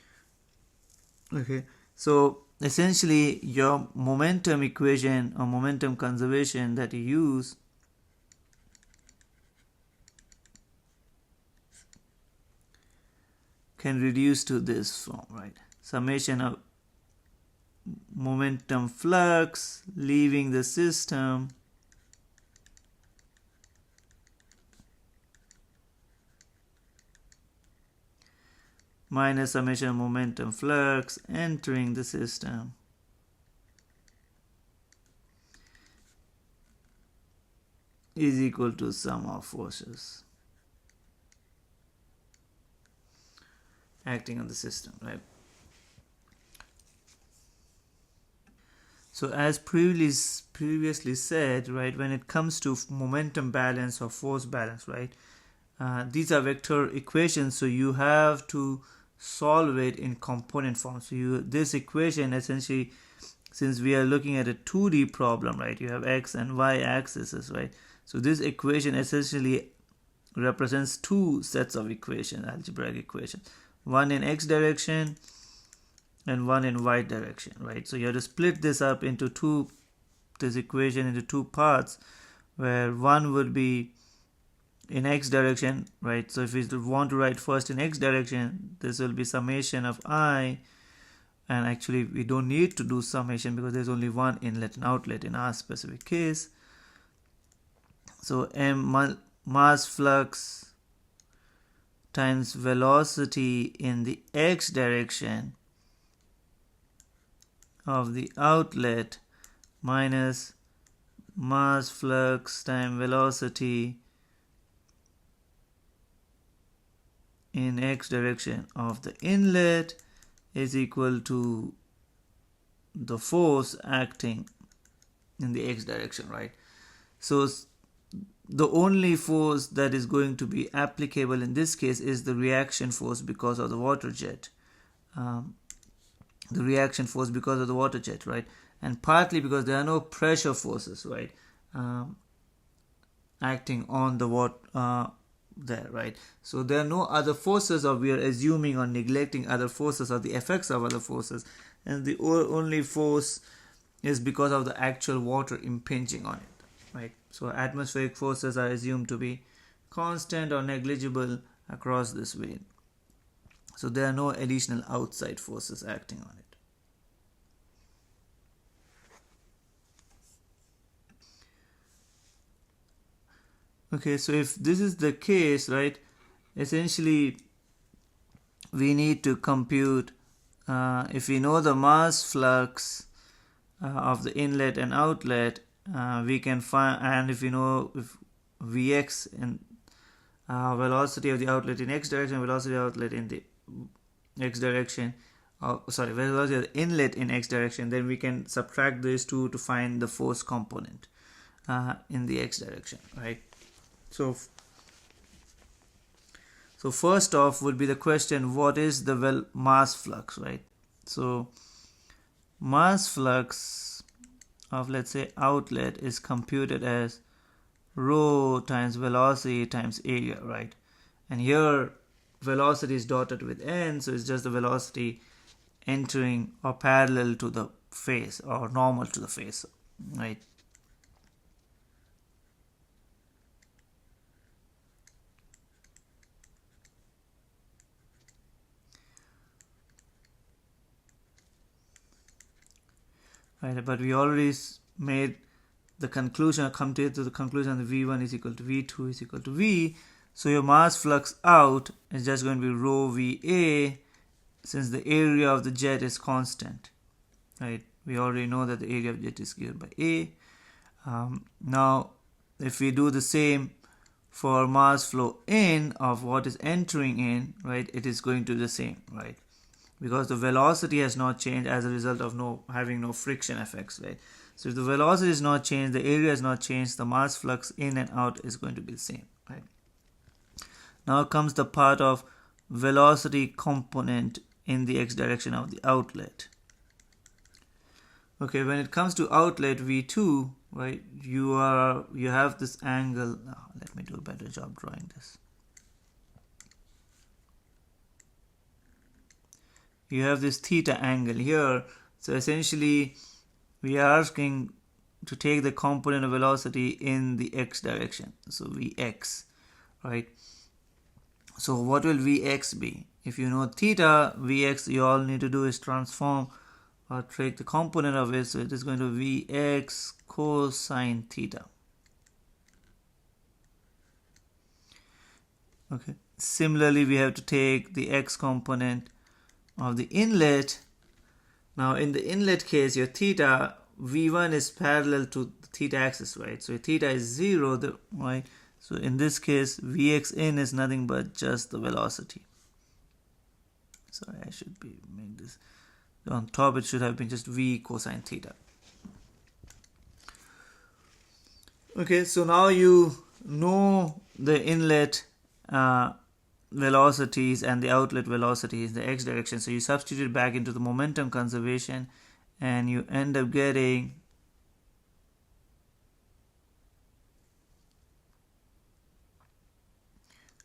Okay, so essentially your momentum equation or momentum conservation that you use can reduce to this form, right? Summation of momentum flux leaving the system minus summation of momentum flux entering the system is equal to sum of forces acting on the system, right? So as previously said, right, when it comes to momentum balance or force balance, right, these are vector equations, so you have to solve it in component form. So this equation essentially, since we are looking at a 2D problem, right, you have x and y axes, right? So this equation essentially represents two sets of equations, algebraic equations, one in x direction and one in y direction, right? So you have to split this up into this equation into two parts, where one would be in x direction, right? So if we want to write first in x direction, this will be summation of I and actually we don't need to do summation because there's only one inlet and outlet in our specific case. So m mass flux times velocity in the x direction of the outlet minus mass flux times velocity in x direction of the inlet is equal to the force acting in the x direction, right? So the only force that is going to be applicable in this case is the reaction force because of the water jet. The reaction force because of the water jet, right? And partly because there are no pressure forces, right, acting on the water there, right? So there are no other forces, or we are assuming or neglecting other forces or the effects of other forces, and the only force is because of the actual water impinging on it, right? So atmospheric forces are assumed to be constant or negligible across this vane. So there are no additional outside forces acting on it. Okay, so if this is the case, right, essentially we need to compute, if we know the mass flux of the inlet and outlet, we can find, and if we know if Vx and velocity of the outlet in x direction, velocity of the outlet in the x direction, velocity of the inlet in x direction, then we can subtract these two to find the force component in the x direction, right? So first off would be the question, what is the mass flux, right? So mass flux of, let's say, outlet is computed as rho times velocity times area, right? And here velocity is dotted with n, so it's just the velocity entering or parallel to the face or normal to the face, right? Right, but we already made the conclusion, or come to the conclusion that V1 is equal to V2 is equal to V. So your mass flux out is just going to be rho VA, since the area of the jet is constant, right? We already know that the area of the jet is given by A. Now, if we do the same for mass flow in of what is entering in, right, it is going to be the same, right? Because the velocity has not changed as a result of having no friction effects, right? So if the velocity is not changed, the area has not changed, the mass flux in and out is going to be the same, right? Now comes the part of velocity component in the x direction of the outlet. Okay, when it comes to outlet V2, right, you have this angle. Let me do a better job drawing this. You have this theta angle here. So essentially we are asking to take the component of velocity in the x direction, so Vx, right? So what will Vx be? If you know theta, Vx, you all need to do is transform or take the component of it, so it is going to be Vx cosine theta. Okay. Similarly, we have to take the x component of the inlet. Now in the inlet case, your theta V1 is parallel to the theta axis, right? So theta is 0, right? So in this case, Vx in is nothing but just the velocity. Sorry, I should make this on top. It should have been just V cosine theta. Okay, so now you know the inlet velocities and the outlet velocities, the x direction. So you substitute back into the momentum conservation and you end up getting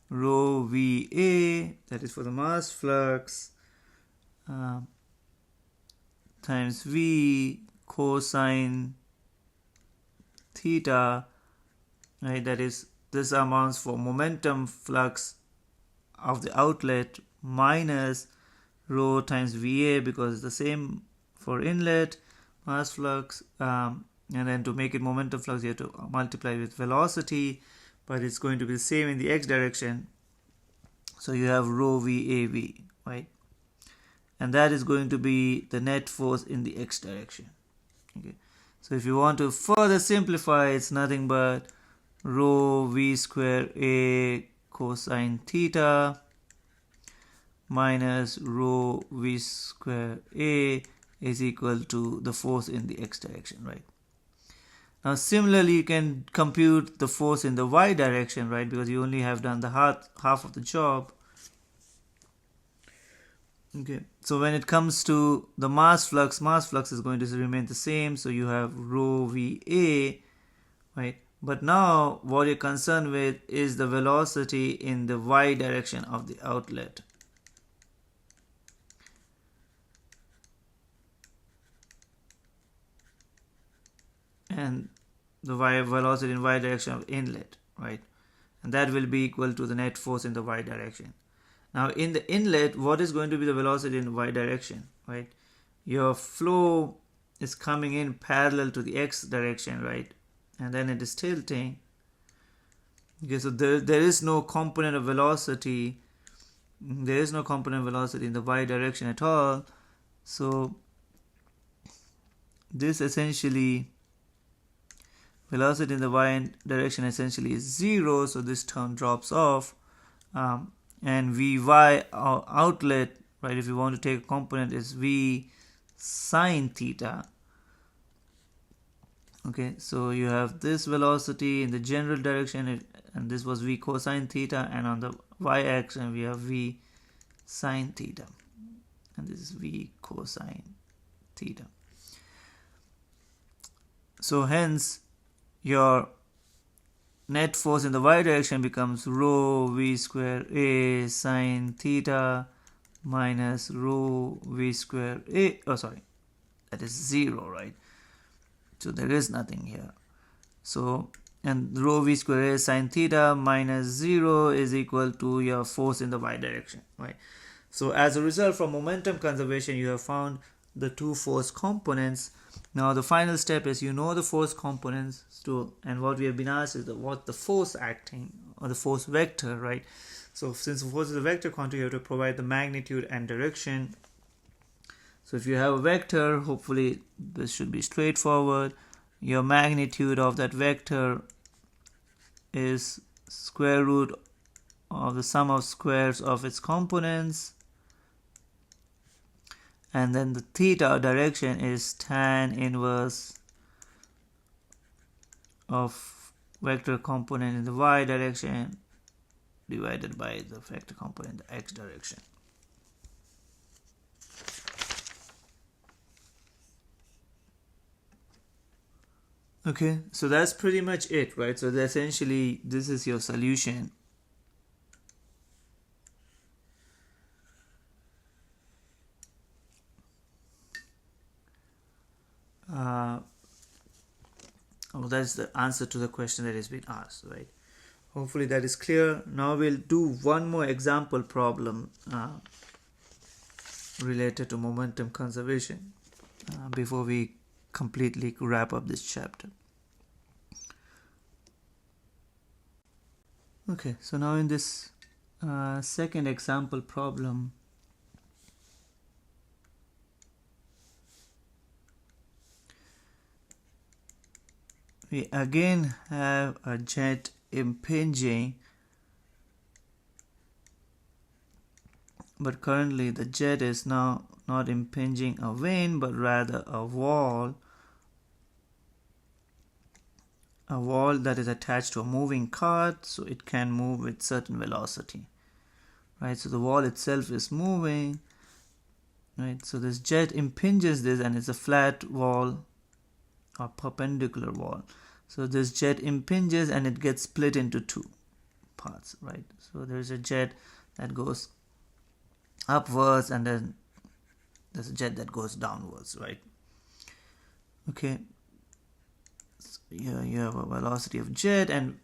rho VA, that is for the mass flux, times V cosine theta, right? That is, this amounts for momentum flux of the outlet minus rho times VA, because it's the same for inlet mass flux, and then to make it momentum flux you have to multiply with velocity, but it's going to be the same in the x direction, so you have rho VAV, right? And that is going to be the net force in the x direction. Okay, so if you want to further simplify, it's nothing but rho V square A cosine theta minus rho V square A is equal to the force in the x direction, right? Now similarly you can compute the force in the y direction, right, because you only have done the half of the job. Okay, so when it comes to the mass flux is going to remain the same, so you have rho VA, right? But now what you're concerned with is the velocity in the y direction of the outlet. And the velocity in y direction of inlet, right? And that will be equal to the net force in the y direction. Now in the inlet, what is going to be the velocity in the y direction, right? Your flow is coming in parallel to the x direction, right? And then it is tilting. Okay, so there is no component of velocity. There is no component of velocity in the y direction at all. So this essentially, velocity in the y direction essentially is 0, so this term drops off. And Vy outlet, right, if you want to take a component, is V sine theta. Okay, so you have this velocity in the general direction, and this was V cosine theta, and on the y-axis we have V sine theta, and this is V cosine theta. So hence your net force in the y direction becomes rho V square A sine theta minus rho V square A, that is 0, right? So there is nothing here. So, and rho V square A sine theta minus 0 is equal to your force in the y direction, right? So as a result, from momentum conservation, you have found the two force components. Now the final step is, you know, the force components, and what we have been asked is what the force acting, or the force vector, right? So since the force is a vector quantity, you have to provide the magnitude and direction. So if you have a vector, hopefully this should be straightforward. Your magnitude of that vector is square root of the sum of squares of its components, and then the theta direction is tan inverse of vector component in the y direction divided by the vector component in the x direction. Okay, so that's pretty much it, right? So essentially this is your solution. That's the answer to the question that has been asked, right? Hopefully that is clear. Now we'll do one more example problem related to momentum conservation before we completely wrap up this chapter. Okay, so now in this second example problem, we again have a jet impinging, but currently the jet is now not impinging a vane but rather a wall that is attached to a moving cart, so it can move with certain velocity, right? So the wall itself is moving, right? So this jet impinges this, and it's a flat wall or perpendicular wall. So this jet impinges and it gets split into two parts, right? So there's a jet that goes upwards, and then there's a jet that goes downwards, right? Okay, so here you have a velocity of jet, and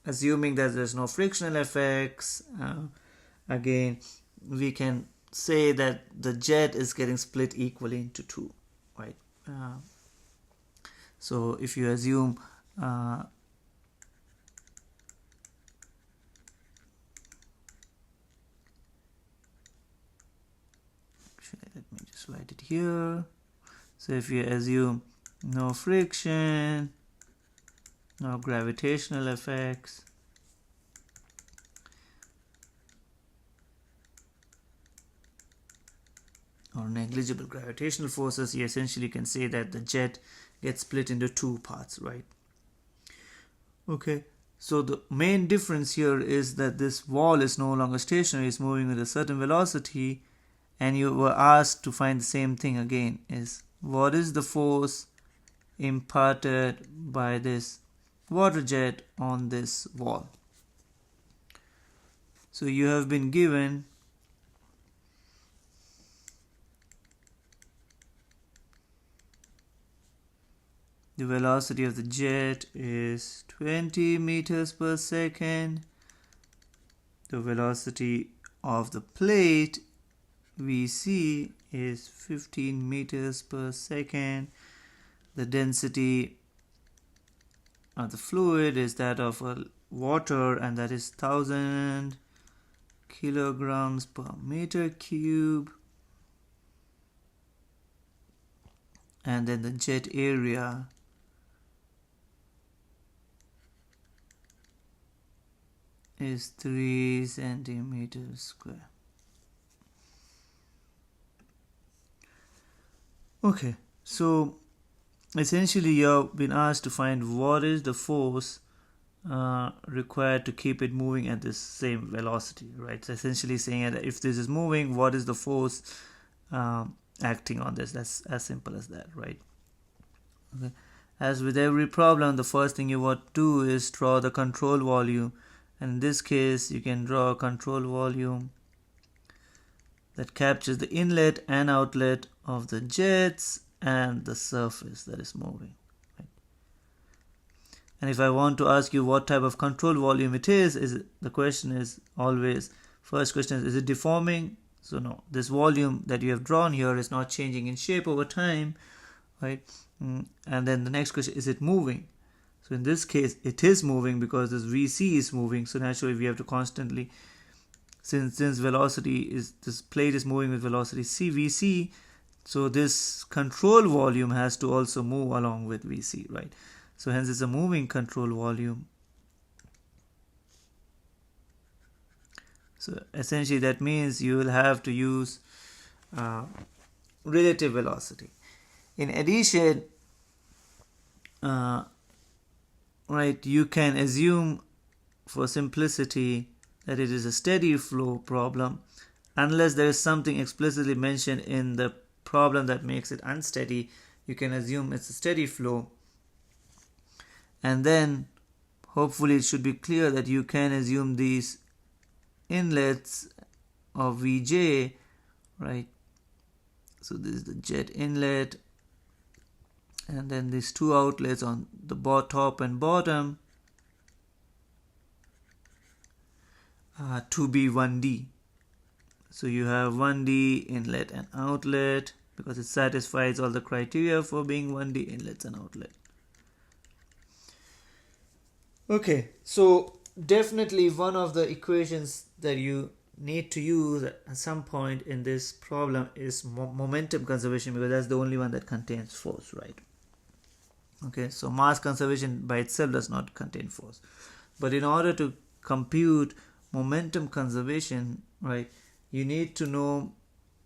assuming that there's no frictional effects, again we can say that the jet is getting split equally into two, right? So if you assume let me just write it here. So if you assume no friction, no gravitational effects, or negligible gravitational forces, you essentially can say that the jet gets split into two parts, right? Okay, so the main difference here is that this wall is no longer stationary, it's moving with a certain velocity, and you were asked to find the same thing again, is what is the force imparted by this water jet on this wall. So you have been given the velocity of the jet is 20 meters per second. The velocity of the plate VC is 15 meters per second. The density of the fluid is that of water, and that is 1000 kilograms per meter cube. And then the jet area is 3 centimeters square. Okay, so essentially you've been asked to find what is the force required to keep it moving at this same velocity, right? So essentially saying that if this is moving, what is the force acting on this? That's as simple as that, right? Okay. As with every problem, the first thing you want to do is draw the control volume. And in this case, you can draw a control volume that captures the inlet and outlet of the jets and the surface that is moving. Right? And if I want to ask you what type of control volume it is the question is always, first question is it deforming? So no, this volume that you have drawn here is not changing in shape over time, right? And then the next question, is it moving? So in this case, it is moving because this VC is moving. So naturally, we have to constantly, since velocity is, this plate is moving with velocity CVC, so this control volume has to also move along with VC, right? So hence it's a moving control volume. So essentially that means you will have to use relative velocity. In addition, right, you can assume for simplicity that it is a steady flow problem unless there is something explicitly mentioned in the problem that makes it unsteady. You can assume it's a steady flow, and then hopefully it should be clear that you can assume these inlets of Vj, right? So this is the jet inlet, and then these two outlets on the top and bottom to be 1D. So you have 1D inlet and outlet because it satisfies all the criteria for being 1D inlets and outlet. Okay, so definitely one of the equations that you need to use at some point in this problem is momentum conservation, because that's the only one that contains force, right? Okay, so mass conservation by itself does not contain force, but in order to compute momentum conservation, right, you need to know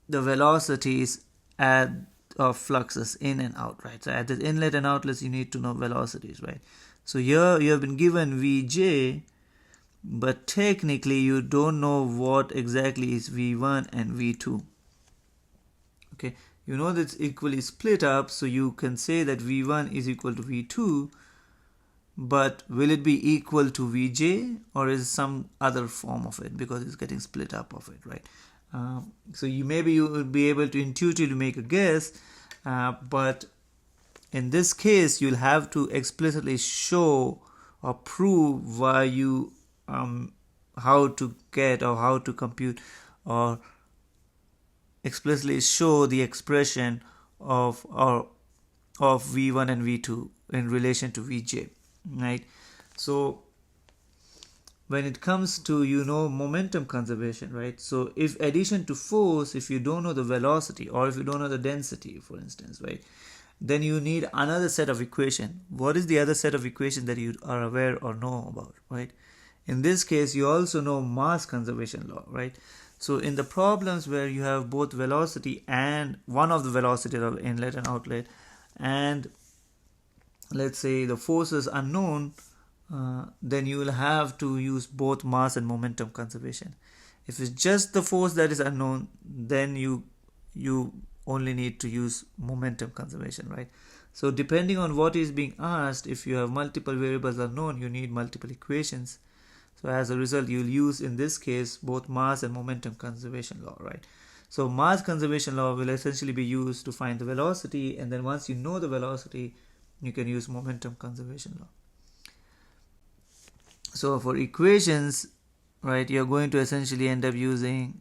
the velocities of fluxes in and out, right? So at the inlet and outlets you need to know velocities, right? So here you have been given Vj, but technically you don't know what exactly is V1 and V2. Okay, you know that it's equally split up, so you can say that V1 is equal to V2, but will it be equal to Vj or is some other form of it because it's getting split up of it, right? So you will be able to intuitively make a guess, but in this case you'll have to explicitly show or prove why you how to get or how to compute or explicitly show the expression of v1 and v2 in relation to vj, right? So when it comes to momentum conservation, right? So if addition to force, if you don't know the velocity or if you don't know the density, for instance, right, then you need another set of equation. What is the other set of equation that you are aware or know about, right? In this case, you also know mass conservation law, right? So in the problems where you have both velocity and one of the velocities of inlet and outlet, and let's say the force is unknown, then you will have to use both mass and momentum conservation. If it's just the force that is unknown, then you only need to use momentum conservation, right? So depending on what is being asked, if you have multiple variables unknown, you need multiple equations. So as a result, you'll use in this case both mass and momentum conservation law, right? So mass conservation law will essentially be used to find the velocity, and then once you know the velocity, you can use momentum conservation law. So for equations, right, you're going to essentially end up using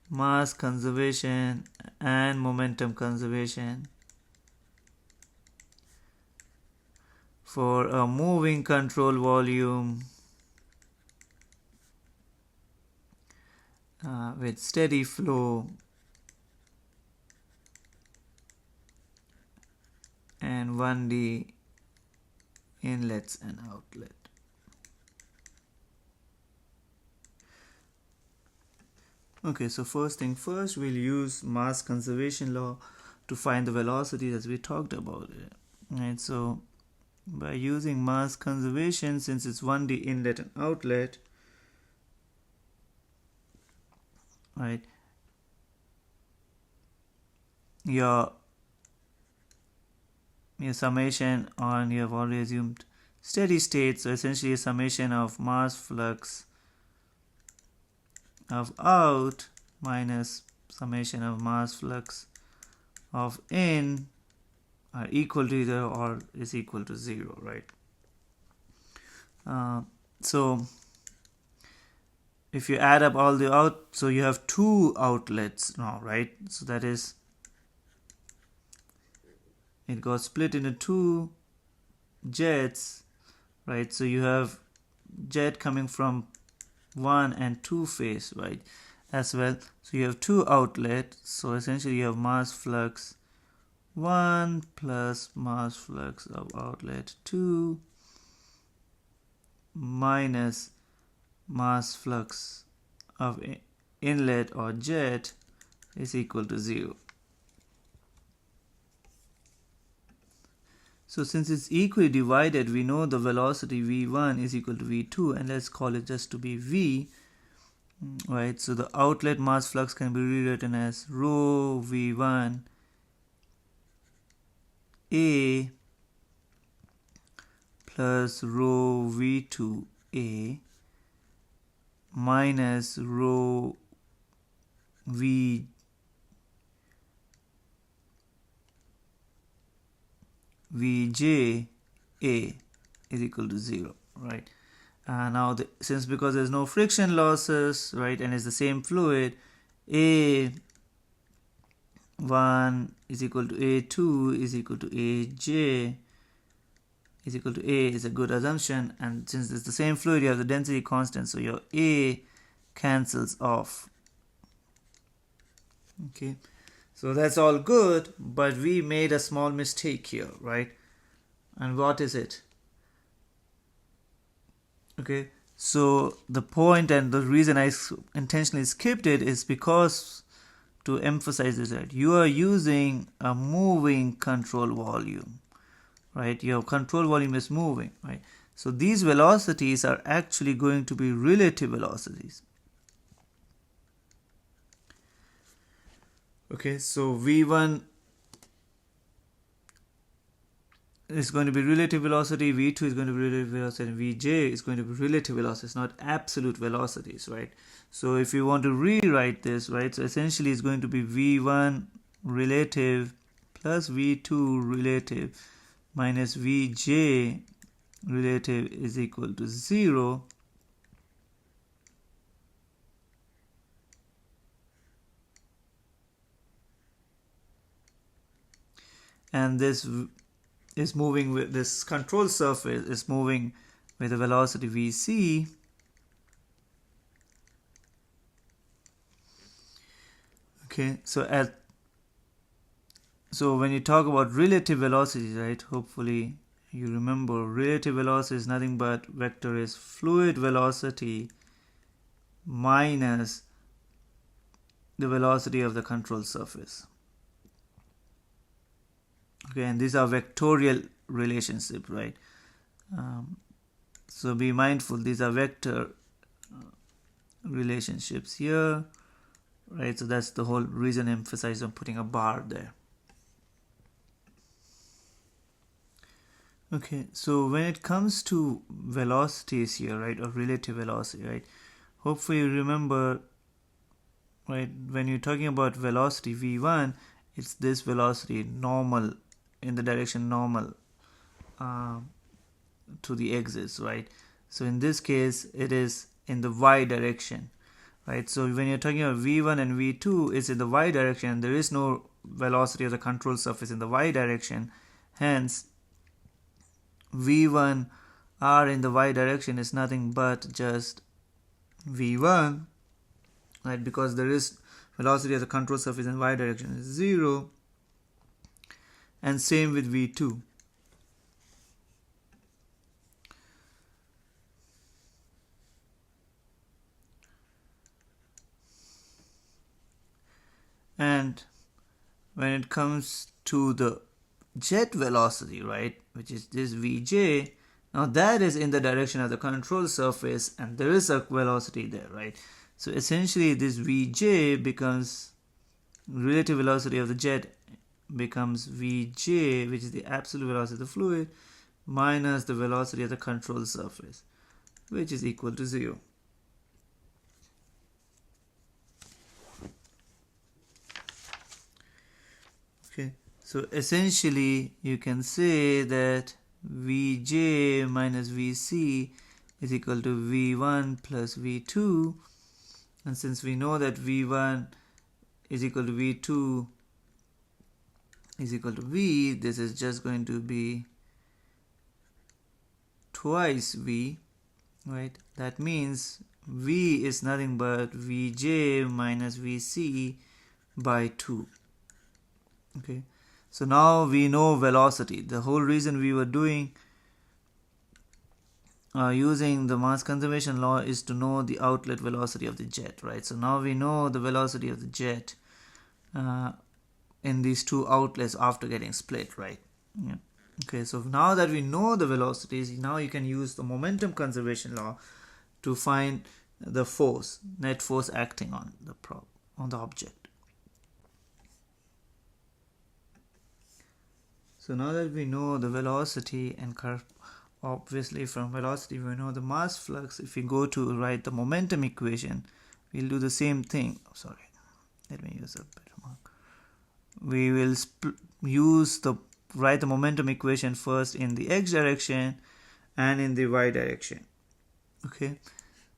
mass conservation and momentum conservation for a moving control volume with steady flow and 1D inlets and outlet. Okay, so first thing first, we'll use mass conservation law to find the velocity as we talked about it. Right, so by using mass conservation, since it's 1D inlet and outlet, right, your summation on, you have already assumed steady state, so essentially a summation of mass flux of out minus summation of mass flux of in are equal to either or is equal to 0, right? So if you add up all the out, so you have two outlets now, right? So that is, it got split into two jets, right? So you have jet coming from 1 and 2 phase, right, as well. So you have two outlets, so essentially you have mass flux 1 plus mass flux of outlet 2 minus mass flux of inlet or jet is equal to 0. So since it's equally divided, we know the velocity v1 is equal to v2, and let's call it just to be v, right? So the outlet mass flux can be rewritten as rho v1 a plus rho v2 a minus rho vj a is equal to 0, right? Now since because there's no friction losses, right, and it's the same fluid, a1 is equal to a2 is equal to aj is equal to a is a good assumption, and since it's the same fluid, you have the density constant, so your a cancels off. Okay, so that's all good, but we made a small mistake here, right? And what is it? Okay, so the point and the reason I intentionally skipped it is because to emphasize this, right, you are using a moving control volume, right? Your control volume is moving, right? So these velocities are actually going to be relative velocities. Okay, so v1 is going to be relative velocity, v2 is going to be relative velocity, and vj is going to be relative velocities, not absolute velocities, right? So if you want to rewrite this, right, so essentially it's going to be v1 relative plus v2 relative minus vj relative is equal to 0, and this is moving with this control surface is moving with a velocity vc. Okay, so when you talk about relative velocity, right, hopefully you remember relative velocity is nothing but vector is fluid velocity minus the velocity of the control surface. Okay, and these are vectorial relationships, right? So be mindful, these are vector relationships here, right? So that's the whole reason I emphasize on putting a bar there. Okay, so when it comes to velocities here, right, or relative velocity, right, hopefully you remember, right, when you're talking about velocity v1, it's this velocity normal, in the direction normal to the axis, right? So in this case it is in the y direction, right? So when you're talking about v1 and v2, it's in the y direction. There is no velocity of the control surface in the y direction, hence v1 r in the y direction is nothing but just v1, right? Because there is velocity of the control surface in y direction is 0, and same with v2. And when it comes to the jet velocity, right, which is this vj, now that is in the direction of the control surface and there is a velocity there, right? So essentially this vj becomes, relative velocity of the jet becomes vj, which is the absolute velocity of the fluid, minus the velocity of the control surface, which is equal to 0. Okay, so essentially you can say that Vj minus Vc is equal to V1 plus V2, and since we know that V1 is equal to V2 is equal to V, this is just going to be twice V, right? That means V is nothing but Vj minus Vc by 2. Okay, so now we know velocity. The whole reason we were doing using the mass conservation law is to know the outlet velocity of the jet, right? So now we know the velocity of the jet in these two outlets after getting split, right? Yeah. Okay, so now that we know the velocities, now you can use the momentum conservation law to find the force, net force acting on the object. So now that we know the velocity and obviously from velocity we know the mass flux, if we go to write the momentum equation, we'll do the same thing. Sorry, let me use a better mark. We will write the momentum equation first in the x direction and in the y direction. Okay,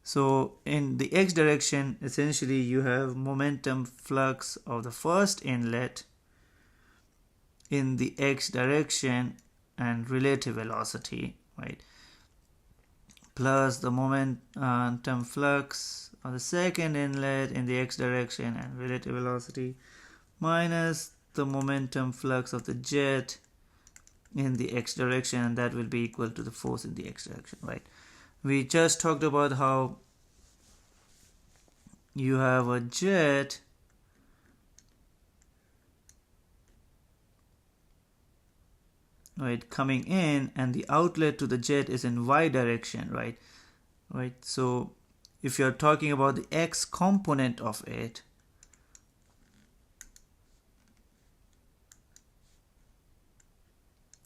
so in the x direction, essentially you have momentum flux of the first inlet in the x direction and relative velocity, right, plus the momentum flux of the second inlet in the x direction and relative velocity, minus the momentum flux of the jet in the x direction, and that will be equal to the force in the x direction, right? We just talked about how you have a jet right coming in and the outlet to the jet is in y direction, right? So if you're talking about the x component of it,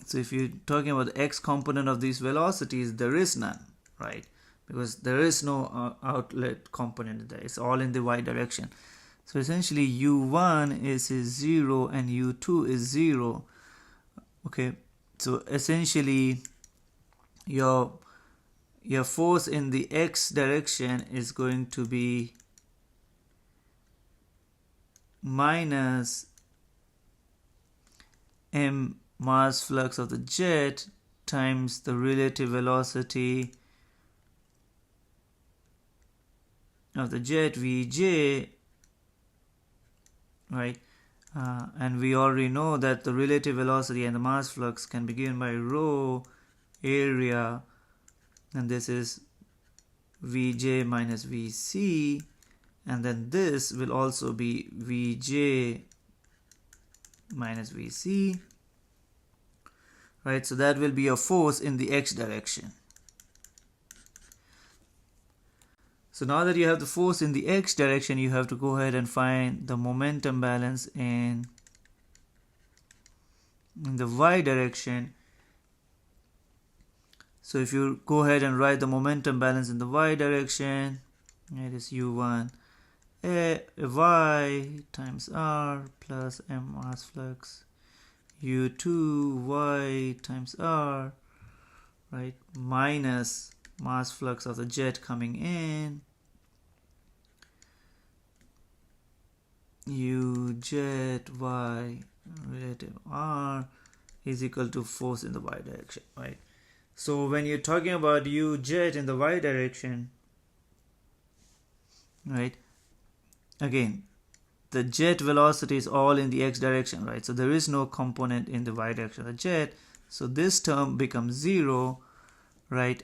so if you're talking about the x component of these velocities, there is none, right? Because there is no outlet component there. It's all in the y direction. So essentially u1 is 0 and u2 is 0. Okay, so essentially your force in the x direction is going to be minus m mass flux of the jet times the relative velocity of the jet Vj, right? And we already know that the relative velocity and the mass flux can be given by rho area, and this is Vj minus Vc, and then this will also be Vj minus Vc, right? So that will be a force in the x direction. So now that you have the force in the x direction, you have to go ahead and find the momentum balance in the y direction. So if you go ahead and write the momentum balance in the y direction, it is u1 y times r plus m mass flux u2 y times r, right, minus mass flux of the jet coming in u jet y relative r is equal to force in the y direction, right? So when you're talking about u jet in the y direction, right, again the jet velocity is all in the x direction, right? So there is no component in the y direction of the jet, so this term becomes 0, right?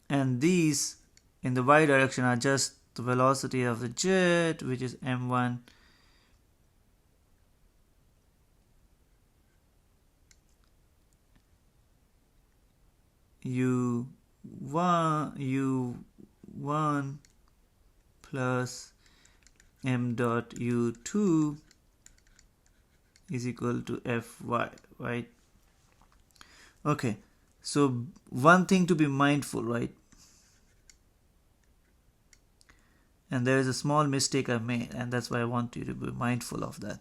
And these in the y direction are just the velocity of the jet, which is m1 u1 plus m dot u2 is equal to fy, right? Okay, so one thing to be mindful, right? And there is a small mistake I made, and that's why I want you to be mindful of that.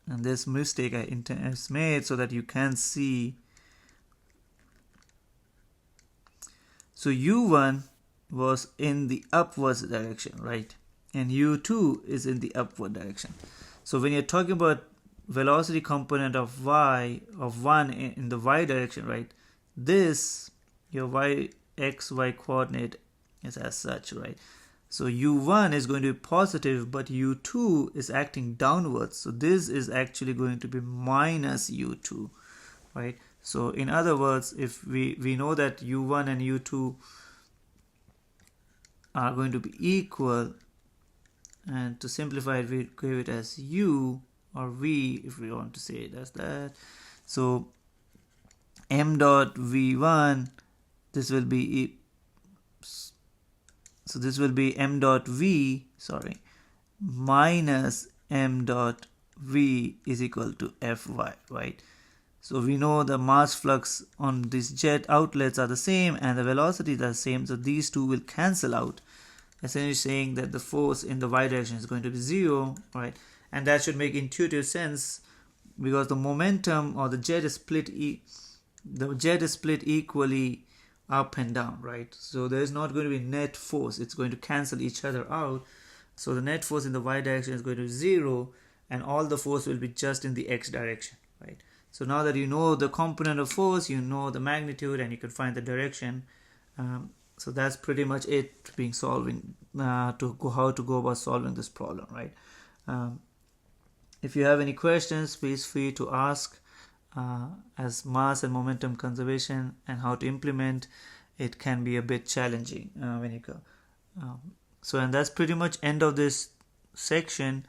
And this mistake I made so that you can see. So u1 was in the upwards direction, right? And u2 is in the upward direction. So when you're talking about velocity component of y of 1 in the y direction, right, this your xy coordinate is as such, right? So u1 is going to be positive, but u2 is acting downwards, so this is actually going to be minus u2, right? So in other words, if we know that u1 and u2 are going to be equal, and to simplify it, we give it as u or v if we want to say it as that. So m dot v1, this will be m dot v, minus m dot v is equal to fy, right? So we know the mass flux on these jet outlets are the same and the velocities are the same, so these two will cancel out, essentially saying that the force in the y direction is going to be 0, right? And that should make intuitive sense because the momentum or the jet is split equally up and down, right? So there is not going to be net force, it's going to cancel each other out. So the net force in the y direction is going to be 0 and all the force will be just in the x direction, right? So now that you know the component of force, you know the magnitude, and you can find the direction. So that's pretty much it being solving how to go about solving this problem, right? If you have any questions, please free to ask. As mass and momentum conservation and how to implement it can be a bit challenging when you go. So and that's pretty much end of this section.